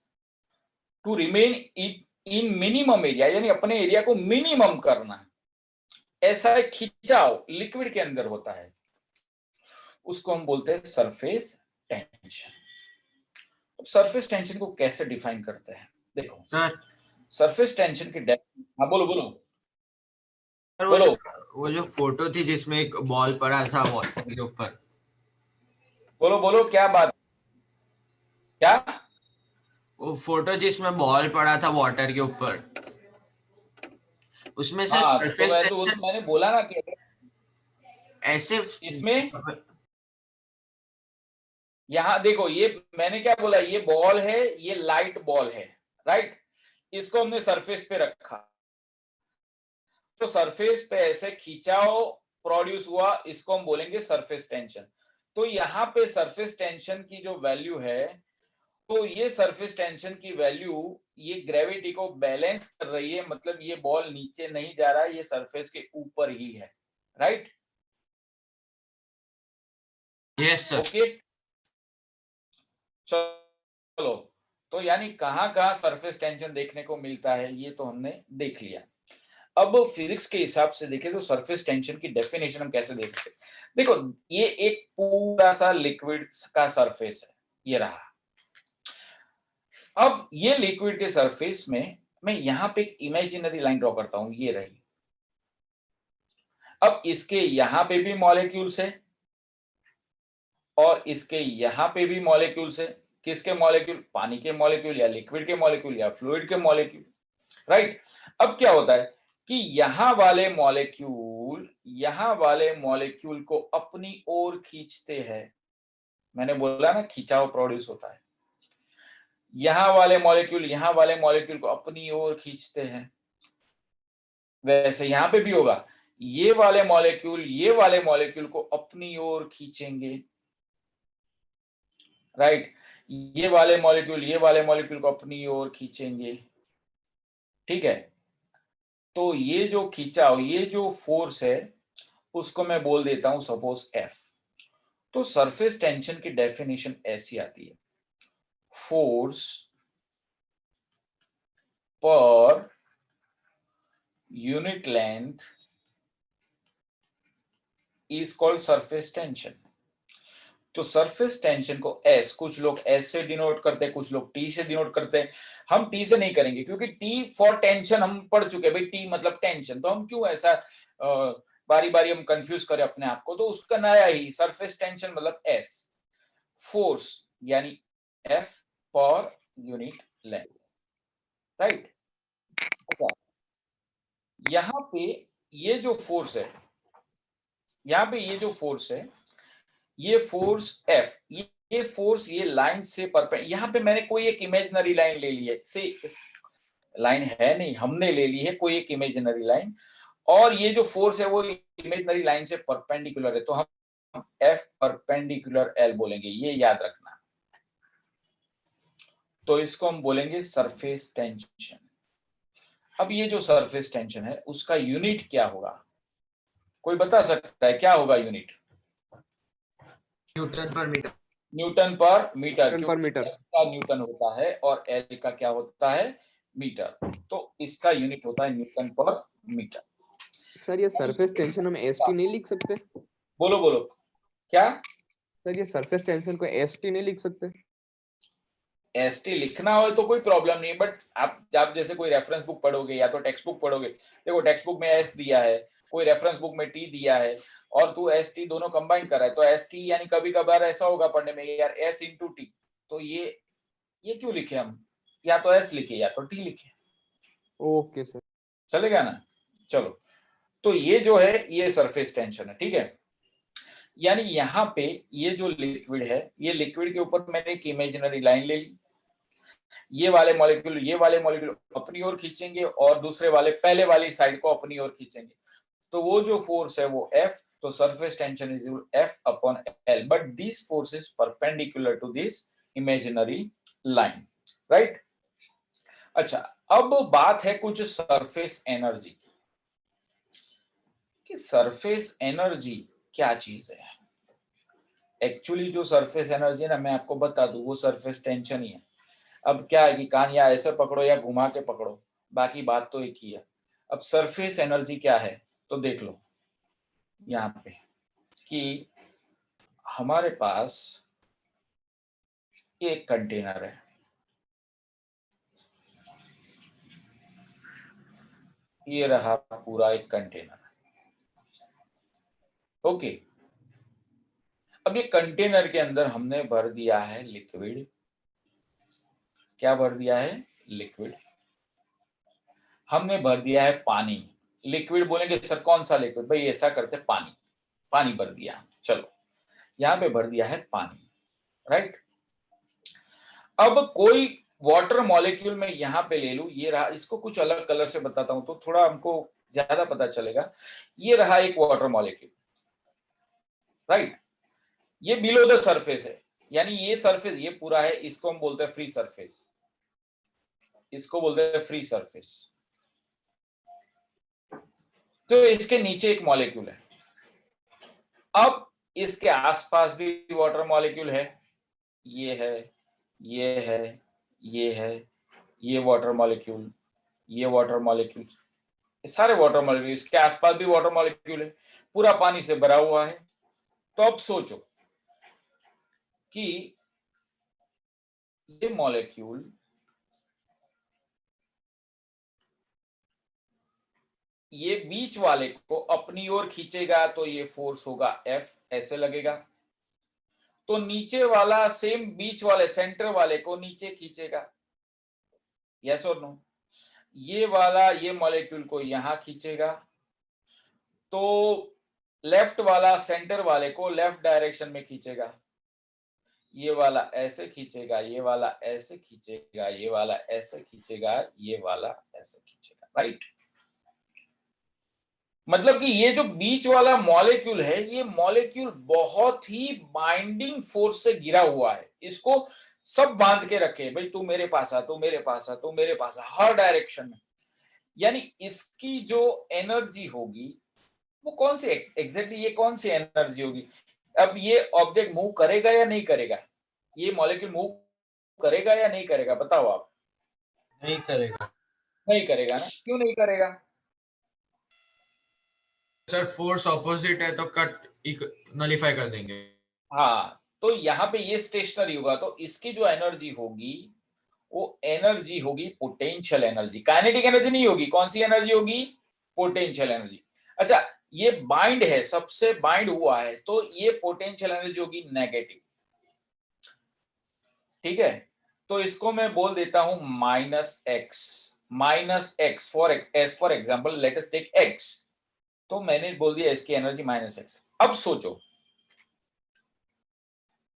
to remain in minimum area, यानी अपने एरिया को मिनिमम करना, ऐसा एक खिंचाव लिक्विड के अंदर होता है, उसको हम बोलते हैं सरफेस टेंशन। अब सरफेस टेंशन को कैसे डिफाइन करते हैं? देखो सर, सरफेस टेंशन की हाँ बोलो सर वो जो फोटो थी जिसमें एक बॉल पड़ा था वाटर के ऊपर, बोलो क्या बात, क्या वो फोटो जिसमें बॉल पड़ा था वाटर के ऊपर, उसमें से हाँ, सरफेस तो मैंने बोला ना कि ऐसे इसमें यहाँ देखो, ये मैंने क्या बोला, ये बॉल है, ये लाइट बॉल है, राइट। इसको हमने सरफेस पे रखा तो सरफेस पे ऐसे खिंचाव प्रोड्यूस हुआ, इसको हम बोलेंगे सरफेस टेंशन। तो यहाँ पे सरफेस टेंशन की जो वैल्यू है, तो ये सरफेस टेंशन की वैल्यू ये ग्रेविटी को बैलेंस कर रही है, मतलब ये बॉल नीचे नहीं जा रहा है, ये सरफेस के ऊपर ही है, राइट। Yes sir. ओके चलो, तो यानी कहाँ सरफेस टेंशन देखने को मिलता है ये तो हमने देख लिया। अब फिजिक्स के हिसाब से देखें तो सरफेस टेंशन की डेफिनेशन हम कैसे दे सकते हैं? देखो, ये एक पूरा सा लिक्विड का सरफेस है, ये रहा। अब ये लिक्विड के सरफेस में मैं यहां पे एक इमेजिनरी लाइन ड्रॉ करता हूं, ये रही। अब इसके यहां पे भी मॉलिक्यूल्स है और इसके यहां पे भी मॉलिक्यूल्स है। किसके मॉलिक्यूल? पानी के मॉलिक्यूल या लिक्विड के मॉलिक्यूल या फ्लूइड के मॉलिक्यूल, राइट। अब क्या होता है कि यहां वाले मॉलिक्यूल को अपनी ओर खींचते हैं। मैंने बोला ना खिंचाव प्रोड्यूस होता है, यहां वाले मॉलिक्यूल को अपनी ओर खींचते हैं। वैसे यहां पे भी होगा, ये वाले मॉलिक्यूल को अपनी ओर खींचेंगे, राइट। ये वाले मॉलिक्यूल को अपनी ओर खींचेंगे, ठीक है। तो ये जो खिंचाव, ये जो फोर्स है, उसको मैं बोल देता हूं सपोज F। तो सरफेस टेंशन की डेफिनेशन ऐसी आती है, force per unit length is called surface tension. तो सरफेस टेंशन को S, कुछ लोग S से डिनोट करते हैं, कुछ लोग T से डिनोट करते हैं। हम T से नहीं करेंगे क्योंकि T फॉर टेंशन हम पढ़ चुके हैं भाई, T मतलब टेंशन, तो हम क्यों ऐसा बारी बारी हम कंफ्यूज करें अपने आप को। तो उसका नया ही सरफेस टेंशन मतलब S, फोर्स यानी F per unit length, right. यहाँ पे ये जो फोर्स है, ये फोर्स F, ये फोर्स ये लाइन से परपेंडिकुलर, यहाँ पे मैंने कोई एक इमेजिनरी लाइन ले ली है, से लाइन है नहीं, हमने ले ली है कोई एक इमेजिनरी लाइन, और ये जो फोर्स है वो इमेजिनरी लाइन से परपेंडिकुलर है, तो हम F परपेंडिकुलर L बोलेंगे, ये याद रखना। तो इसको हम बोलेंगे सरफेस टेंशन। अब ये जो सरफेस टेंशन है उसका यूनिट क्या होगा, कोई बता सकता है क्या होगा यूनिट? न्यूटन पर मीटर। न्यूटन पर मीटर, न्यूटन पर क्योंकि मीटर। F का न्यूटन होता है और एल का क्या होता है, मीटर, तो इसका यूनिट होता है न्यूटन पर मीटर। सर ये सरफेस टेंशन हम एसटी नहीं लिख सकते? बोलो बोलो क्या? सर ये सरफेस टेंशन को एसटी नहीं लिख सकते? एसटी लिखना हो तो कोई प्रॉब्लम नहीं, बट आप जैसे कोई रेफरेंस बुक पढ़ोगे या तो टेक्स्ट बुक पढ़ोगे, देखो टेक्स्ट बुक में एस दिया है, कोई रेफरेंस बुक में टी दिया है, और तू एस टी दोनों कंबाइन कर रहा है, तो एस टी यानी कभी कभार ऐसा होगा पढ़ने में यार एस इंटू टी, तो ये क्यों लिखे हम, या तो एस लिखे या तो टी लिखे, ओके सर। चलेगा ना? चलो, तो ये जो है ये सरफेस टेंशन है, ठीक है। यानी यहाँ पे ये जो लिक्विड है, ये लिक्विड के ऊपर मैंने एक इमेजिनरी लाइन ले ली, ये वाले मॉलिक्यूल अपनी ओर खींचेंगे और दूसरे वाले पहले वाली साइड को अपनी ओर खींचेंगे, तो वो जो फोर्स है वो F, तो surface tension is F upon L, but this force is perpendicular to this imaginary line, right. अच्छा, अब बात है कुछ सरफेस एनर्जी कि सरफेस एनर्जी क्या चीज है। एक्चुअली जो सरफेस एनर्जी है ना, मैं आपको बता दूं, वो सरफेस टेंशन ही है। अब क्या है कि कान या ऐसे पकड़ो या घुमा के पकड़ो, बाकी बात तो एक ही है। अब सरफेस एनर्जी क्या है तो देख लो यहाँ पे कि हमारे पास एक कंटेनर है, ये रहा पूरा एक कंटेनर, ओके। अब ये कंटेनर के अंदर हमने भर दिया है लिक्विड, क्या भर दिया है, लिक्विड। हमने भर दिया है पानी, लिक्विड बोलेंगे सर कौन सा लिक्विड, भाई ऐसा करते पानी भर दिया, चलो यहां पे भर दिया है पानी, राइट। अब कोई वाटर मॉलिक्यूल में यहां पे ले लूं, ये रहा, इसको कुछ अलग कलर से बताता हूं तो थोड़ा हमको ज्यादा पता चलेगा। ये रहा एक वाटर मॉलिक्यूल, राइट, ये बिलो द सरफेस है, यानी ये सरफेस ये पूरा है, इसको हम बोलते हैं फ्री सरफेस, इसको बोलते हैं फ्री सरफेस। तो इसके नीचे एक मॉलिक्यूल है, अब इसके आसपास भी वाटर मॉलिक्यूल है, ये है, ये है, ये है, ये वाटर मॉलिक्यूल, ये वाटर मॉलिक्यूल, सारे वाटर मॉलिक्यूल, इसके आसपास भी वाटर मॉलिक्यूल है, पूरा पानी से भरा हुआ है। तो अब सोचो कि ये मॉलिक्यूल ये बीच वाले को अपनी ओर खींचेगा तो ये फोर्स होगा F, ऐसे लगेगा। तो नीचे वाला सेम बीच वाले सेंटर वाले को नीचे खींचेगा, यस और नो। ये वाला ये मॉलिक्यूल को यहां खींचेगा, तो लेफ्ट वाला सेंटर वाले को लेफ्ट डायरेक्शन में खींचेगा, ये वाला ऐसे खींचेगा, ये वाला ऐसे खींचेगा, ये वाला ऐसे खींचेगा, ये वाला ऐसे खींचेगा, राइट। मतलब कि ये जो बीच वाला मॉलिक्यूल है, ये मॉलिक्यूल बहुत ही बाइंडिंग फोर्स से घिरा हुआ है, इसको सब बांध के रखे, भाई तू मेरे पास आ, तू मेरे पास आ, तू मेरे पास आ, हर डायरेक्शन में। यानी इसकी जो एनर्जी होगी वो कौन सी एग्जैक्टली ये कौन सी एनर्जी होगी। अब ये ऑब्जेक्ट मूव करेगा या नहीं करेगा, ये मॉलिक्यूल मूव करेगा या नहीं करेगा, बताओ आप। नहीं करेगा। नहीं करेगा ना, क्यों नहीं करेगा? सर फोर्स ऑपोजिट है तो कट नलिफाई कर देंगे। हाँ, तो यहाँ पे ये स्टेशनरी होगा, तो इसकी जो एनर्जी होगी वो एनर्जी होगी पोटेंशियल एनर्जी, काइनेटिक एनर्जी नहीं होगी। कौन सी एनर्जी होगी? Potential energy. अच्छा, ये बाइंड है, सबसे बाइंड हुआ है, तो ये पोटेंशियल एनर्जी होगी नेगेटिव, ठीक है। तो इसको मैं बोल देता हूं -x for S for example, let us take x, तो मैंने बोल दिया इसकी एनर्जी -x। अब सोचो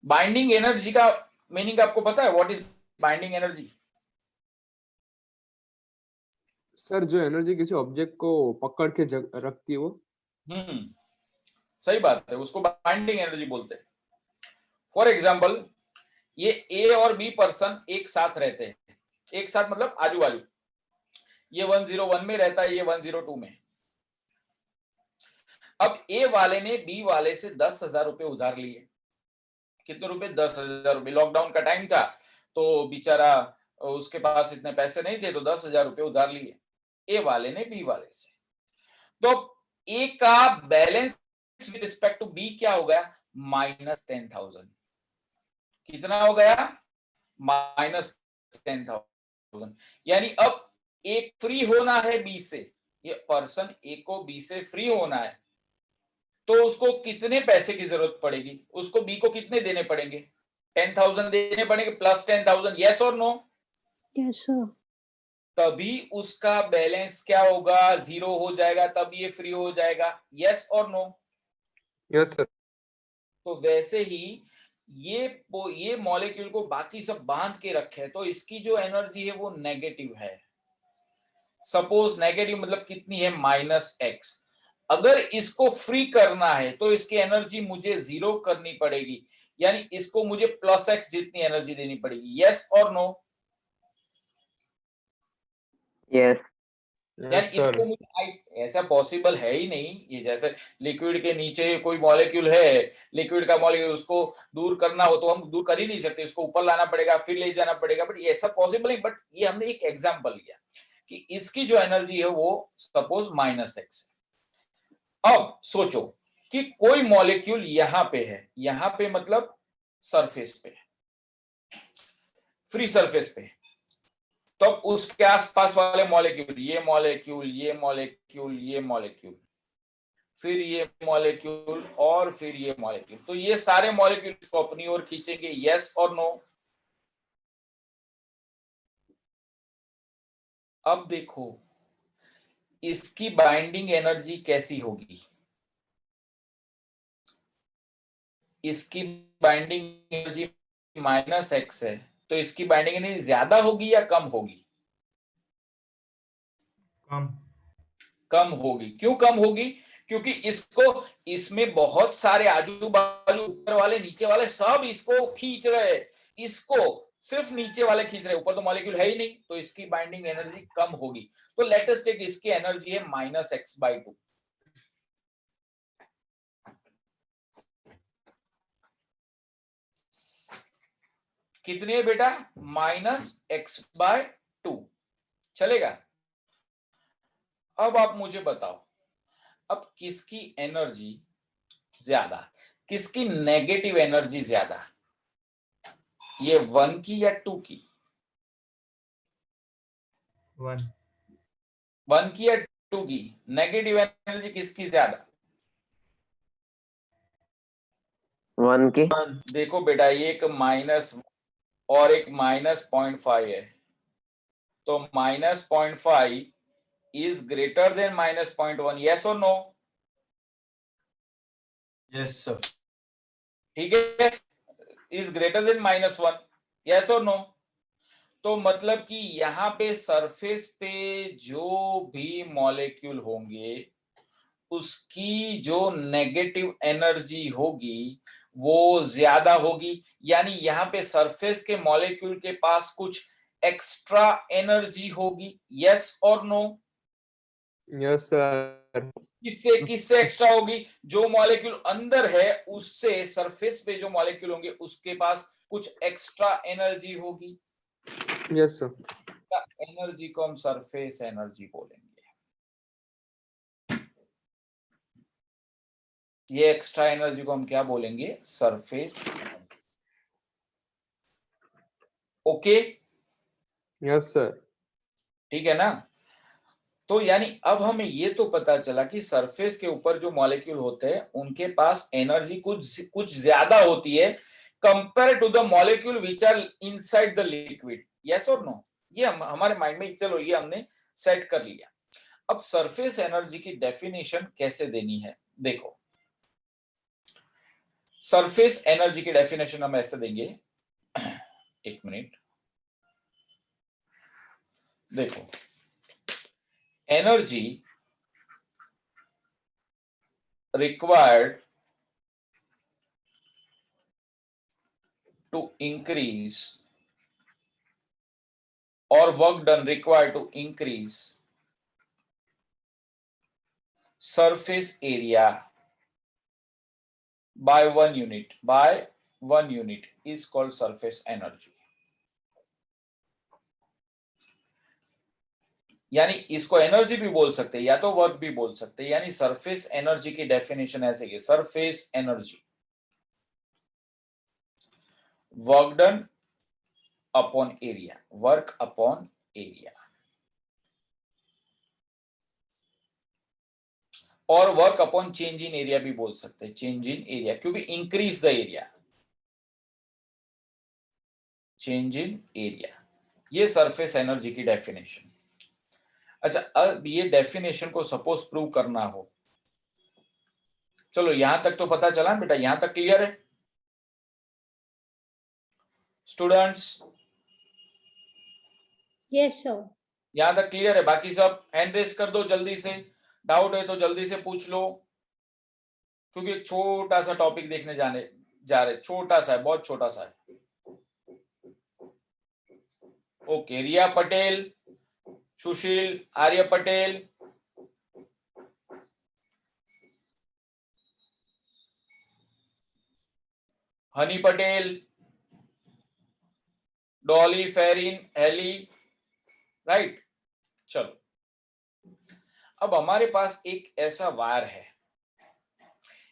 बाइंडिंग एनर्जी का मीनिंग आपको पता है, what is binding energy? Sir जो एनर्जी किसी ऑब्जेक्ट को पकड़ के रखती है वो। सही बात है, उसको बाइंडिंग एनर्जी बोलते हैं। फॉर एग्जाम्पल ये ए और बी पर्सन एक साथ रहते हैं, एक साथ मतलब आजू बाजू, ये 101 में रहता है, ये 102 में। अब ए वाले ने बी वाले से 10,000 रुपए उधार लिए। कितने रुपए? 10,000 रुपए। लॉकडाउन का टाइम था तो बेचारा उसके पास इतने पैसे नहीं थे, तो 10,000 रुपए उधार लिए ए वाले ने बी वाले से। तो ए का balance with respect to B क्या हो गया? -10,000। कितना हो गया? -10,000। यानी अब एक फ्री होना है बी से, ये पर्सन ए को बी से फ्री होना है, तो उसको कितने पैसे की जरूरत पड़ेगी? उसको बी को कितने देने पड़ेंगे? 10,000 देने पड़ेंगे प्लस 10,000। यस और नो? Yes sir. तभी उसका बैलेंस क्या होगा? 0 हो जाएगा, तब ये फ्री हो जाएगा। यस और नो? Yes sir. तो वैसे ही ये मॉलिक्यूल को बाकी सब बांध के रखे, तो इसकी जो एनर्जी है वो नेगेटिव है। सपोज नेगेटिव मतलब कितनी है? -x। अगर इसको फ्री करना है तो इसकी एनर्जी मुझे 0 करनी पड़ेगी, यानी इसको मुझे +x जितनी एनर्जी देनी पड़ेगी। यस और नो? यस यानी इसको मुझे, ऐसा पॉसिबल है ही नहीं। ये जैसे लिक्विड के नीचे कोई मॉलिक्यूल है, लिक्विड का मॉलिक्यूल, उसको दूर करना हो तो हम दूर कर ही नहीं सकते, उसको ऊपर लाना पड़ेगा, फिर ले जाना पड़ेगा, बट ऐसा पॉसिबल नहीं। बट ये हमने एक एग्जांपल लिया कि इसकी जो एनर्जी है वो सपोज -x। अब सोचो कि कोई मॉलिक्यूल यहां पे है, यहां पे मतलब सरफेस पे, फ्री सरफेस पे, तो उसके आसपास वाले मॉलिक्यूल, ये मॉलिक्यूल, ये मॉलिक्यूल, ये मॉलिक्यूल, फिर ये मॉलिक्यूल और फिर ये मॉलिक्यूल, तो ये सारे मॉलिक्यूल को अपनी ओर खींचेंगे। यस और नो? अब देखो इसकी बाइंडिंग एनर्जी कैसी होगी? इसकी बाइंडिंग एनर्जी -x है, तो इसकी बाइंडिंग एनर्जी ज्यादा होगी या कम होगी? कम। कम होगी। क्यों कम होगी? क्योंकि इसमें बहुत सारे आजू बाजू, ऊपर वाले नीचे वाले सब इसको खींच रहे, इसको सिर्फ नीचे वाले खींच रहे, ऊपर तो मॉलिक्यूल है ही नहीं, तो इसकी बाइंडिंग एनर्जी कम होगी। तो लेट अस टेक, इसकी एनर्जी है -x/2। कितनी है बेटा? -x/2। चलेगा? अब आप मुझे बताओ, अब किसकी एनर्जी ज्यादा, किसकी नेगेटिव एनर्जी ज्यादा? ये 1 की या 2 की? 1 1 की या 2 की? नेगेटिव एनर्जी किसकी ज्यादा? 1 की। देखो बेटा, ये एक माइनस और एक -0.5 है, तो -0.5 is greater than -0.1। yes or no? Yes sir. ठीक है, is greater than -1। yes or no? तो मतलब कि यहाँ पे सरफेस पे जो भी मॉलिक्यूल होंगे उसकी जो नेगेटिव एनर्जी होगी वो ज्यादा होगी, यानी यहाँ पे सरफेस के मॉलिक्यूल के पास कुछ एक्स्ट्रा एनर्जी होगी। यस और नो? Yes sir. किससे एक्स्ट्रा होगी? जो मॉलिक्यूल अंदर है उससे सरफेस पे जो मॉलिक्यूल होंगे उसके पास कुछ एक्स्ट्रा एनर्जी होगी। Yes sir. एनर्जी को हम सरफेस एनर्जी बोलेंगे। ये एक्स्ट्रा एनर्जी को हम क्या बोलेंगे? सरफेस। ओके? Yes sir. ठीक है ना? तो यानी अब हमें ये तो पता चला कि सरफेस के ऊपर जो मॉलिक्यूल होते हैं उनके पास एनर्जी कुछ ज्यादा होती है compare to the molecule which are inside the liquid. Yes और नो? ये हमारे माइंड में, चलो ये हमने सेट कर लिया। अब सरफेस एनर्जी की डेफिनेशन कैसे देनी है? देखो, सरफेस एनर्जी की डेफिनेशन हम ऐसे देंगे, एक मिनट, देखो, energy required to increase or work done required to increase surface area by 1 unit is called surface energy. यानी इसको एनर्जी भी बोल सकते हैं या तो वर्क भी बोल सकते हैं। यानी सरफेस एनर्जी की डेफिनेशन ऐसे की, surface energy work done upon area, work upon area, और work upon change in area भी बोल सकते हैं, चेंज इन एरिया, क्योंकि increase the area, change in area, ये सरफेस एनर्जी की डेफिनेशन। अच्छा, अब ये डेफिनेशन को सपोज प्रूव करना हो, चलो यहां तक तो पता चला बेटा, यहां तक क्लियर है स्टूडेंट्स? Yes sir. यहां तक क्लियर है? बाकी सब हैंड रेस कर दो जल्दी से, डाउट है तो जल्दी से पूछ लो, क्योंकि एक छोटा सा टॉपिक देखने जाने जा रहे, छोटा सा है, बहुत छोटा सा है। ओके, रिया पटेल, सुशील, आर्य पटेल, हनी पटेल, डॉली, फेरिन, हेली, राइट। चलो, अब हमारे पास एक ऐसा वायर है,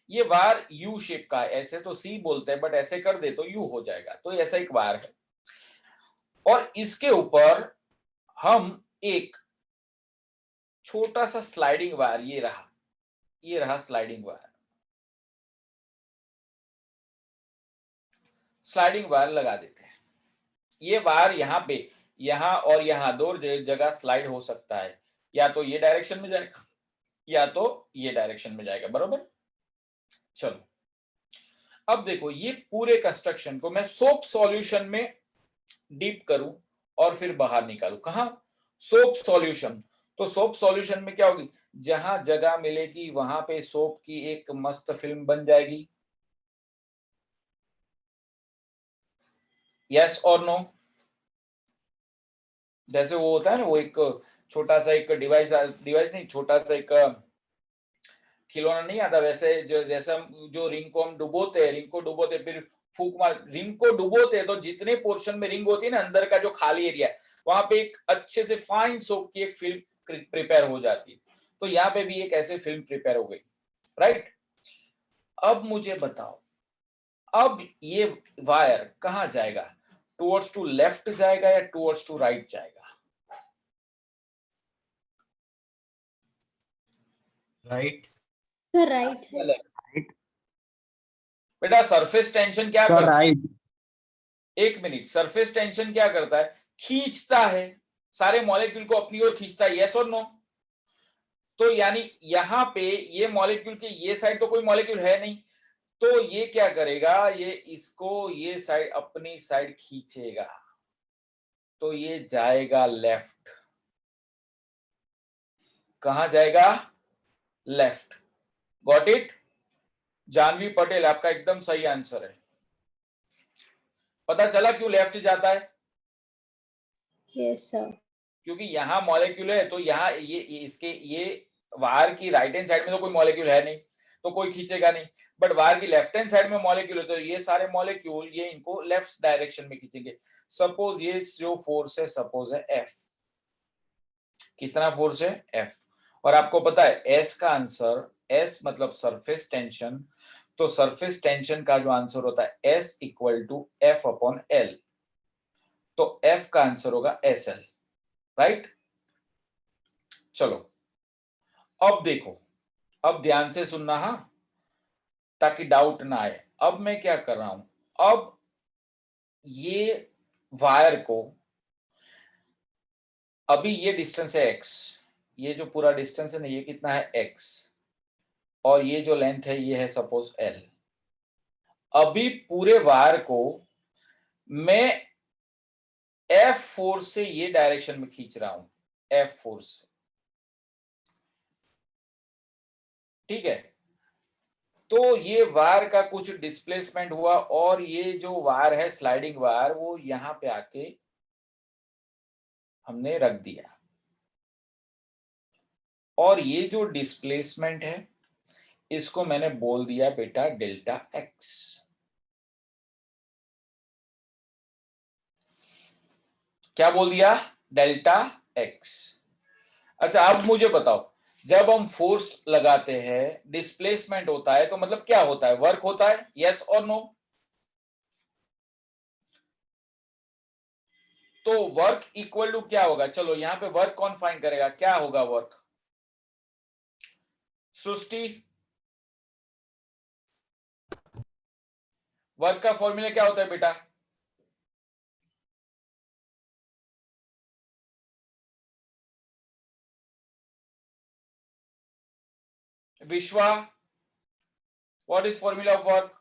ये वायर यू शेप का है, ऐसे तो सी बोलते हैं बट ऐसे कर दे तो यू हो जाएगा, तो ऐसा एक वायर है, और इसके ऊपर हम एक छोटा सा स्लाइडिंग वायर, ये रहा स्लाइडिंग वायर, स्लाइडिंग वायर लगा देते हैं। ये वायर यहाँ पे, यहाँ और यहाँ दो जगह स्लाइड हो सकता है, या तो ये डायरेक्शन में जाएगा या तो ये डायरेक्शन में जाएगा, बरोबर। चलो, अब देखो, ये पूरे कंस्ट्रक्शन को मैं सोप सॉल्यूशन में डीप करूं और फिर बाहर निकालूं। कहां? Soap solution. तो सोप सॉल्यूशन में क्या होगी, जहां जगह मिलेगी वहां पे सोप की एक मस्त फिल्म बन जाएगी। यस और नो? जैसे वो होता है ना, वो एक छोटा सा एक डिवाइस नहीं, छोटा सा एक खिलौना नहीं आता, वैसे जो जैसा जो रिंग को हम डुबोते हैं, रिंग को डुबोते फिर फूक मार, रिंग को डुबोते तो जितने पोर्शन में रिंग होती है ना, अंदर का जो खाली एरिया, वहां पे एक अच्छे से फाइन सोप की एक फिल्म प्रिपेयर हो जाती है। तो यहाँ पे भी एक ऐसे फिल्म प्रिपेयर हो गई, राइट। अब मुझे बताओ, अब ये वायर कहाँ जाएगा? टुवर्ड्स टू लेफ्ट जाएगा या टुवर्ड्स टू राइट जाएगा? राइट। सर राइट है। बेटा सरफेस टेंशन क्या करता है? राइट। एक मिनट, सरफेस टेंशन क्या करता है? खींचता है, सारे मॉलिक्यूल को अपनी ओर खींचता है, यस और नो? तो यानी यहाँ पे ये मॉलिक्यूल की ये साइड तो कोई मॉलिक्यूल है नहीं, तो ये क्या करेगा, ये इसको ये साइड अपनी साइड खींचेगा, तो ये जाएगा लेफ्ट। कहां जाएगा? Left. Got it? Janvi Patel, आपका एकदम सही आंसर है। पता चला क्यों लेफ्ट जाता है? Yes sir. क्योंकि यहाँ मॉलिक्यूल है, तो यहाँ ये इसके ये वायर की राइट हैंड साइड में तो कोई मॉलिक्यूल है नहीं, तो कोई खींचेगा नहीं, बट वायर की लेफ्ट हैंड साइड में मॉलिक्यूल है, तो ये सारे मॉलिक्यूल ये इनको लेफ्ट डायरेक्शन में खींचेंगे। सपोज ये जो फोर्स है, सपोज है F। कितना फोर्स है? F। और आपको पता है S का आंसर, S मतलब सरफेस टेंशन, तो सरफेस टेंशन का जो आंसर होता है S equal to F upon L, तो F का आंसर होगा SL, राइट। चलो, अब देखो, अब ध्यान से सुनना, हाँ, ताकि डाउट ना आए। अब मैं क्या कर रहा हूं, अब ये वायर को, अभी ये डिस्टेंस है x, ये जो पूरा डिस्टेंस है ना, ये कितना है x, और ये जो लेंथ है ये है सपोज L। अभी पूरे वायर को मैं F फोर्स से ये डायरेक्शन में खींच रहा हूं, F फोर्स से, ठीक है। तो ये वायर का कुछ डिस्प्लेसमेंट हुआ और ये जो वायर है स्लाइडिंग वायर वो यहां पे आके हमने रख दिया, और ये जो डिस्प्लेसमेंट है इसको मैंने बोल दिया बेटा डेल्टा एक्स। क्या बोल दिया? Delta x. अच्छा अब मुझे बताओ, जब हम फोर्स लगाते हैं डिस्प्लेसमेंट होता है तो मतलब क्या होता है? वर्क होता है, यस और नो? तो वर्क इक्वल टू क्या होगा? चलो यहां पे वर्क कौन फाइंड करेगा? क्या होगा वर्क? सृष्टि, वर्क का फॉर्मूला क्या होता है बेटा? विश्वा, what is formula of work?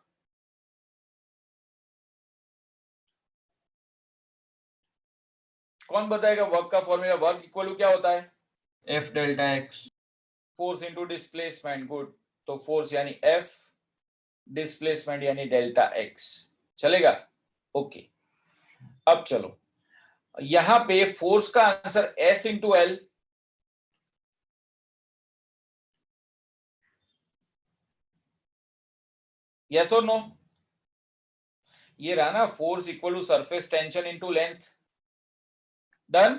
कौन बताएगा वर्क का फॉर्मूला? वर्क इक्वल टू क्या होता है? F delta x। Force into displacement. Good, तो फोर्स यानी एफ, डिस्प्लेसमेंट यानी डेल्टा एक्स। चलेगा? ओके। अब चलो यहां पे फोर्स का answer S into L. Yes और नो? ये रहा ना, force equal to surface tension into length. Done?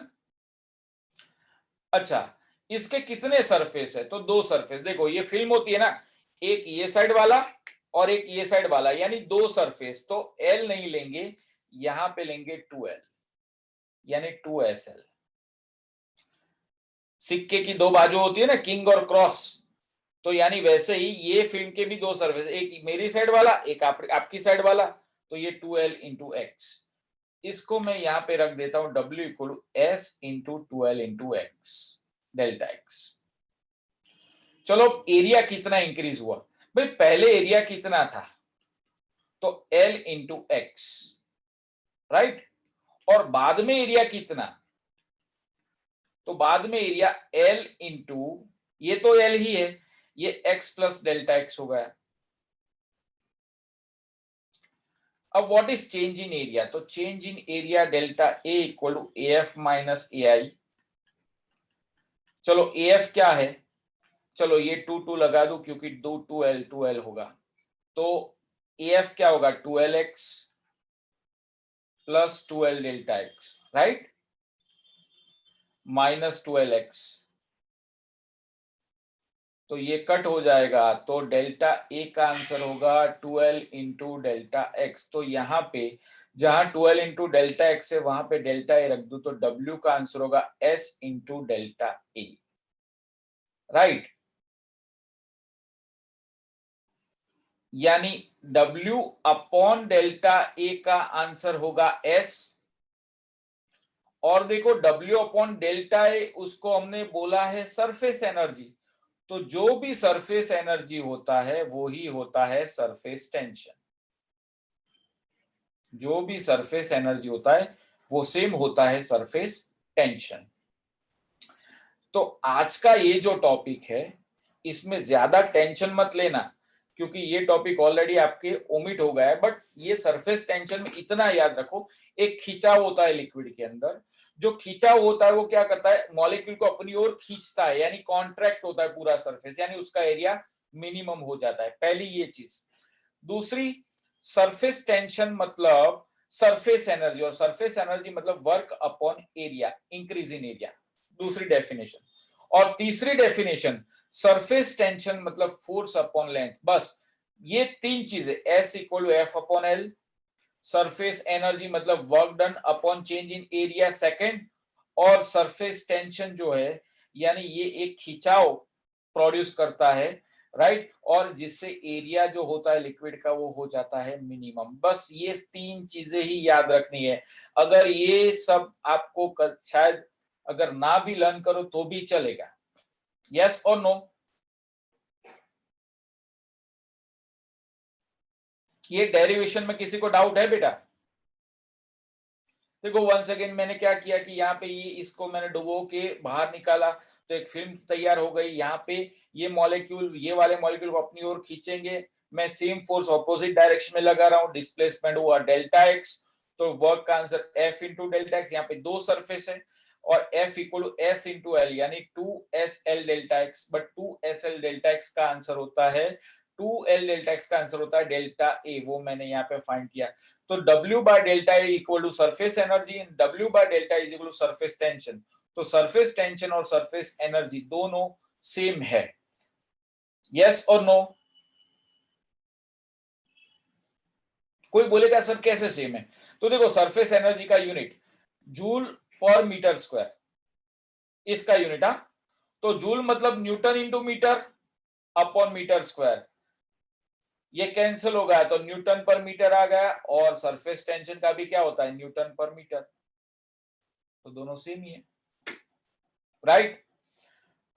अच्छा, इसके कितने सरफेस है? तो दो सरफेस। देखो ये फिल्म होती है ना, एक ये साइड वाला और एक ये साइड वाला, यानी दो सरफेस। तो एल नहीं लेंगे, यहां पे लेंगे 2l यानी 2SL। सिक्के की दो बाजू होती है ना, किंग और क्रॉस, तो यानी वैसे ही ये फिल्म के भी दो सरफेस, एक मेरी साइड वाला, एक आपकी साइड वाला, तो ये 2l इंटू एक्स। इसको मैं यहां पे रख देता हूं W equal to S into 2l into x, delta x. चलो एरिया कितना इंक्रीज हुआ भाई? पहले एरिया कितना था? तो L इंटू एक्स, राइट। और बाद में एरिया कितना? तो बाद में एरिया L इंटू, ये तो L ही है, ये x प्लस डेल्टा एक्स हो गया। अब what is change in area? तो change in area delta A equal to AF minus AI। चलो AF क्या है? चलो ये 2 लगा दूं क्योंकि 2l होगा। तो AF क्या होगा? 2lx plus 2l delta x, right, minus 2lx। तो ये कट हो जाएगा, तो डेल्टा ए का आंसर होगा 2l इंटू डेल्टा एक्स। तो यहाँ पे जहां 2l इंटू डेल्टा एक्स है वहां पे डेल्टा ए रख दू, तो W का आंसर होगा S into delta A, right. यानी W अपॉन डेल्टा ए का आंसर होगा S। और देखो W अपॉन डेल्टा ए उसको हमने बोला है सरफेस एनर्जी, तो जो भी सरफेस एनर्जी होता है वो ही होता है सरफेस टेंशन। जो भी सरफेस एनर्जी होता है वो सेम होता है सरफेस टेंशन। तो आज का ये जो टॉपिक है इसमें ज्यादा टेंशन मत लेना, क्योंकि ये टॉपिक ऑलरेडी आपके ओमिट हो गया है। बट ये सरफेस टेंशन में इतना याद रखो, एक खिंचाव होता है लिक्विड के अंदर, जो खिंचाव होता है वो क्या करता है? मॉलिक्यूल को अपनी ओर खींचता है, यानी कॉन्ट्रैक्ट होता है पूरा सरफेस, यानी उसका एरिया मिनिमम हो जाता है। पहली ये चीज। दूसरी, सरफेस टेंशन मतलब सरफेस एनर्जी, और सरफेस एनर्जी मतलब work upon area, increase in area, दूसरी डेफिनेशन। और तीसरी डेफिनेशन, सरफेस टेंशन मतलब फोर्स अपॉन लेंथ। बस ये तीन चीजें, S equal to F upon L, surface energy मतलब work done upon change in area second, और सरफेस टेंशन जो है यानी ये एक खिंचाव प्रोड्यूस करता है, राइट, और जिससे एरिया जो होता है लिक्विड का वो हो जाता है मिनिमम। बस ये तीन चीजें ही याद रखनी है। अगर ये सब आपको शायद अगर ना भी लर्न करो तो भी चलेगा। यस और नो? ये डेरिवेशन में किसी को डाउट है बेटा? देखो वंस अगेन मैंने क्या किया कि यहाँ पे ये इसको मैंने डुबो के बाहर निकाला, तो एक फिल्म तैयार हो गई। यहाँ पे ये मॉलिक्यूल ये वाले मॉलिक्यूल को अपनी ओर खींचेंगे, मैं सेम फोर्स ऑपोजिट डायरेक्शन में लगा रहा हूं, डिस्प्लेसमेंट हुआ डेल्टा एक्स, तो वर्क का answer F into delta x. यहाँ पे दो सरफेस है और F equal to S into L, यानी 2SL delta x, but 2SL delta x का आंसर होता है 2L डेल्टा एक्स का आंसर होता है डेल्टा ए, वो मैंने यहाँ पे फाइंड किया। तो W by delta A equal to surface energy, W by delta is equal to surface tension. तो सरफेस टेंशन और सरफेस एनर्जी दोनों सेम है, यस और नो? कोई बोलेगा सर कैसे सेम है? तो देखो सरफेस एनर्जी का unit joule per metre square, इसका यूनिट, हाँ, तो जूल मतलब newton into metre upon metre square, ये कैंसिल हो गया तो न्यूटन पर मीटर आ गया, और सरफेस टेंशन का भी क्या होता है, न्यूटन पर मीटर, तो दोनों सेम ही है, राइट?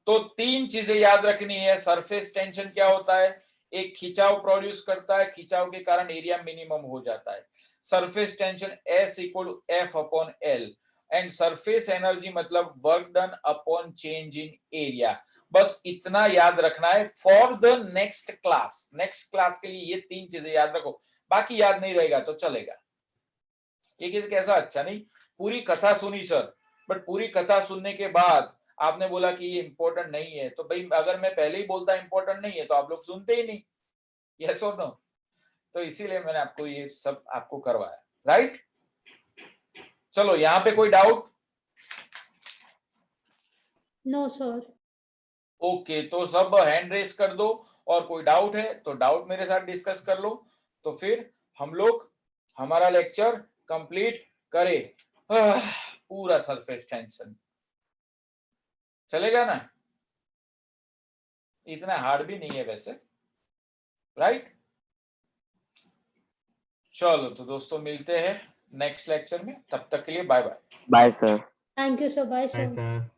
तो तीन चीजें याद रखनी है। सरफेस टेंशन क्या होता है, एक खिंचाव प्रोड्यूस करता है, खिंचाव के कारण एरिया मिनिमम हो जाता है। Surface tension S equal to F upon L, and surface energy मतलब work done upon change in area. बस इतना याद रखना है for the next class. Next class के लिए ये तीन चीजें याद रखो, बाकी याद नहीं रहेगा तो चलेगा। ये कैसा अच्छा नहीं, पूरी कथा सुनी सर, बट पूरी कथा सुनने के बाद आपने बोला कि ये इंपॉर्टेंट नहीं है, तो भाई अगर मैं पहले ही बोलता इंपॉर्टेंट नहीं है तो आप लोग सुनते ही नहीं, यस और नो? तो इसीलिए मैंने आपको ये सब आपको करवाया, राइट? चलो यहाँ पे कोई डाउट? No sir. ओके, तो सब हैंड रेस कर दो, और कोई डाउट है तो डाउट मेरे साथ डिस्कस कर लो, तो फिर हम लोग हमारा लेक्चर कंप्लीट करें। पूरा सरफेस टेंशन चलेगा ना? इतना हार्ड भी नहीं है वैसे, राइट? चलो तो दोस्तों मिलते हैं नेक्स्ट लेक्चर में, तब तक के लिए bye bye. Bye sir. Thank you sir, bye bye sir. Sir.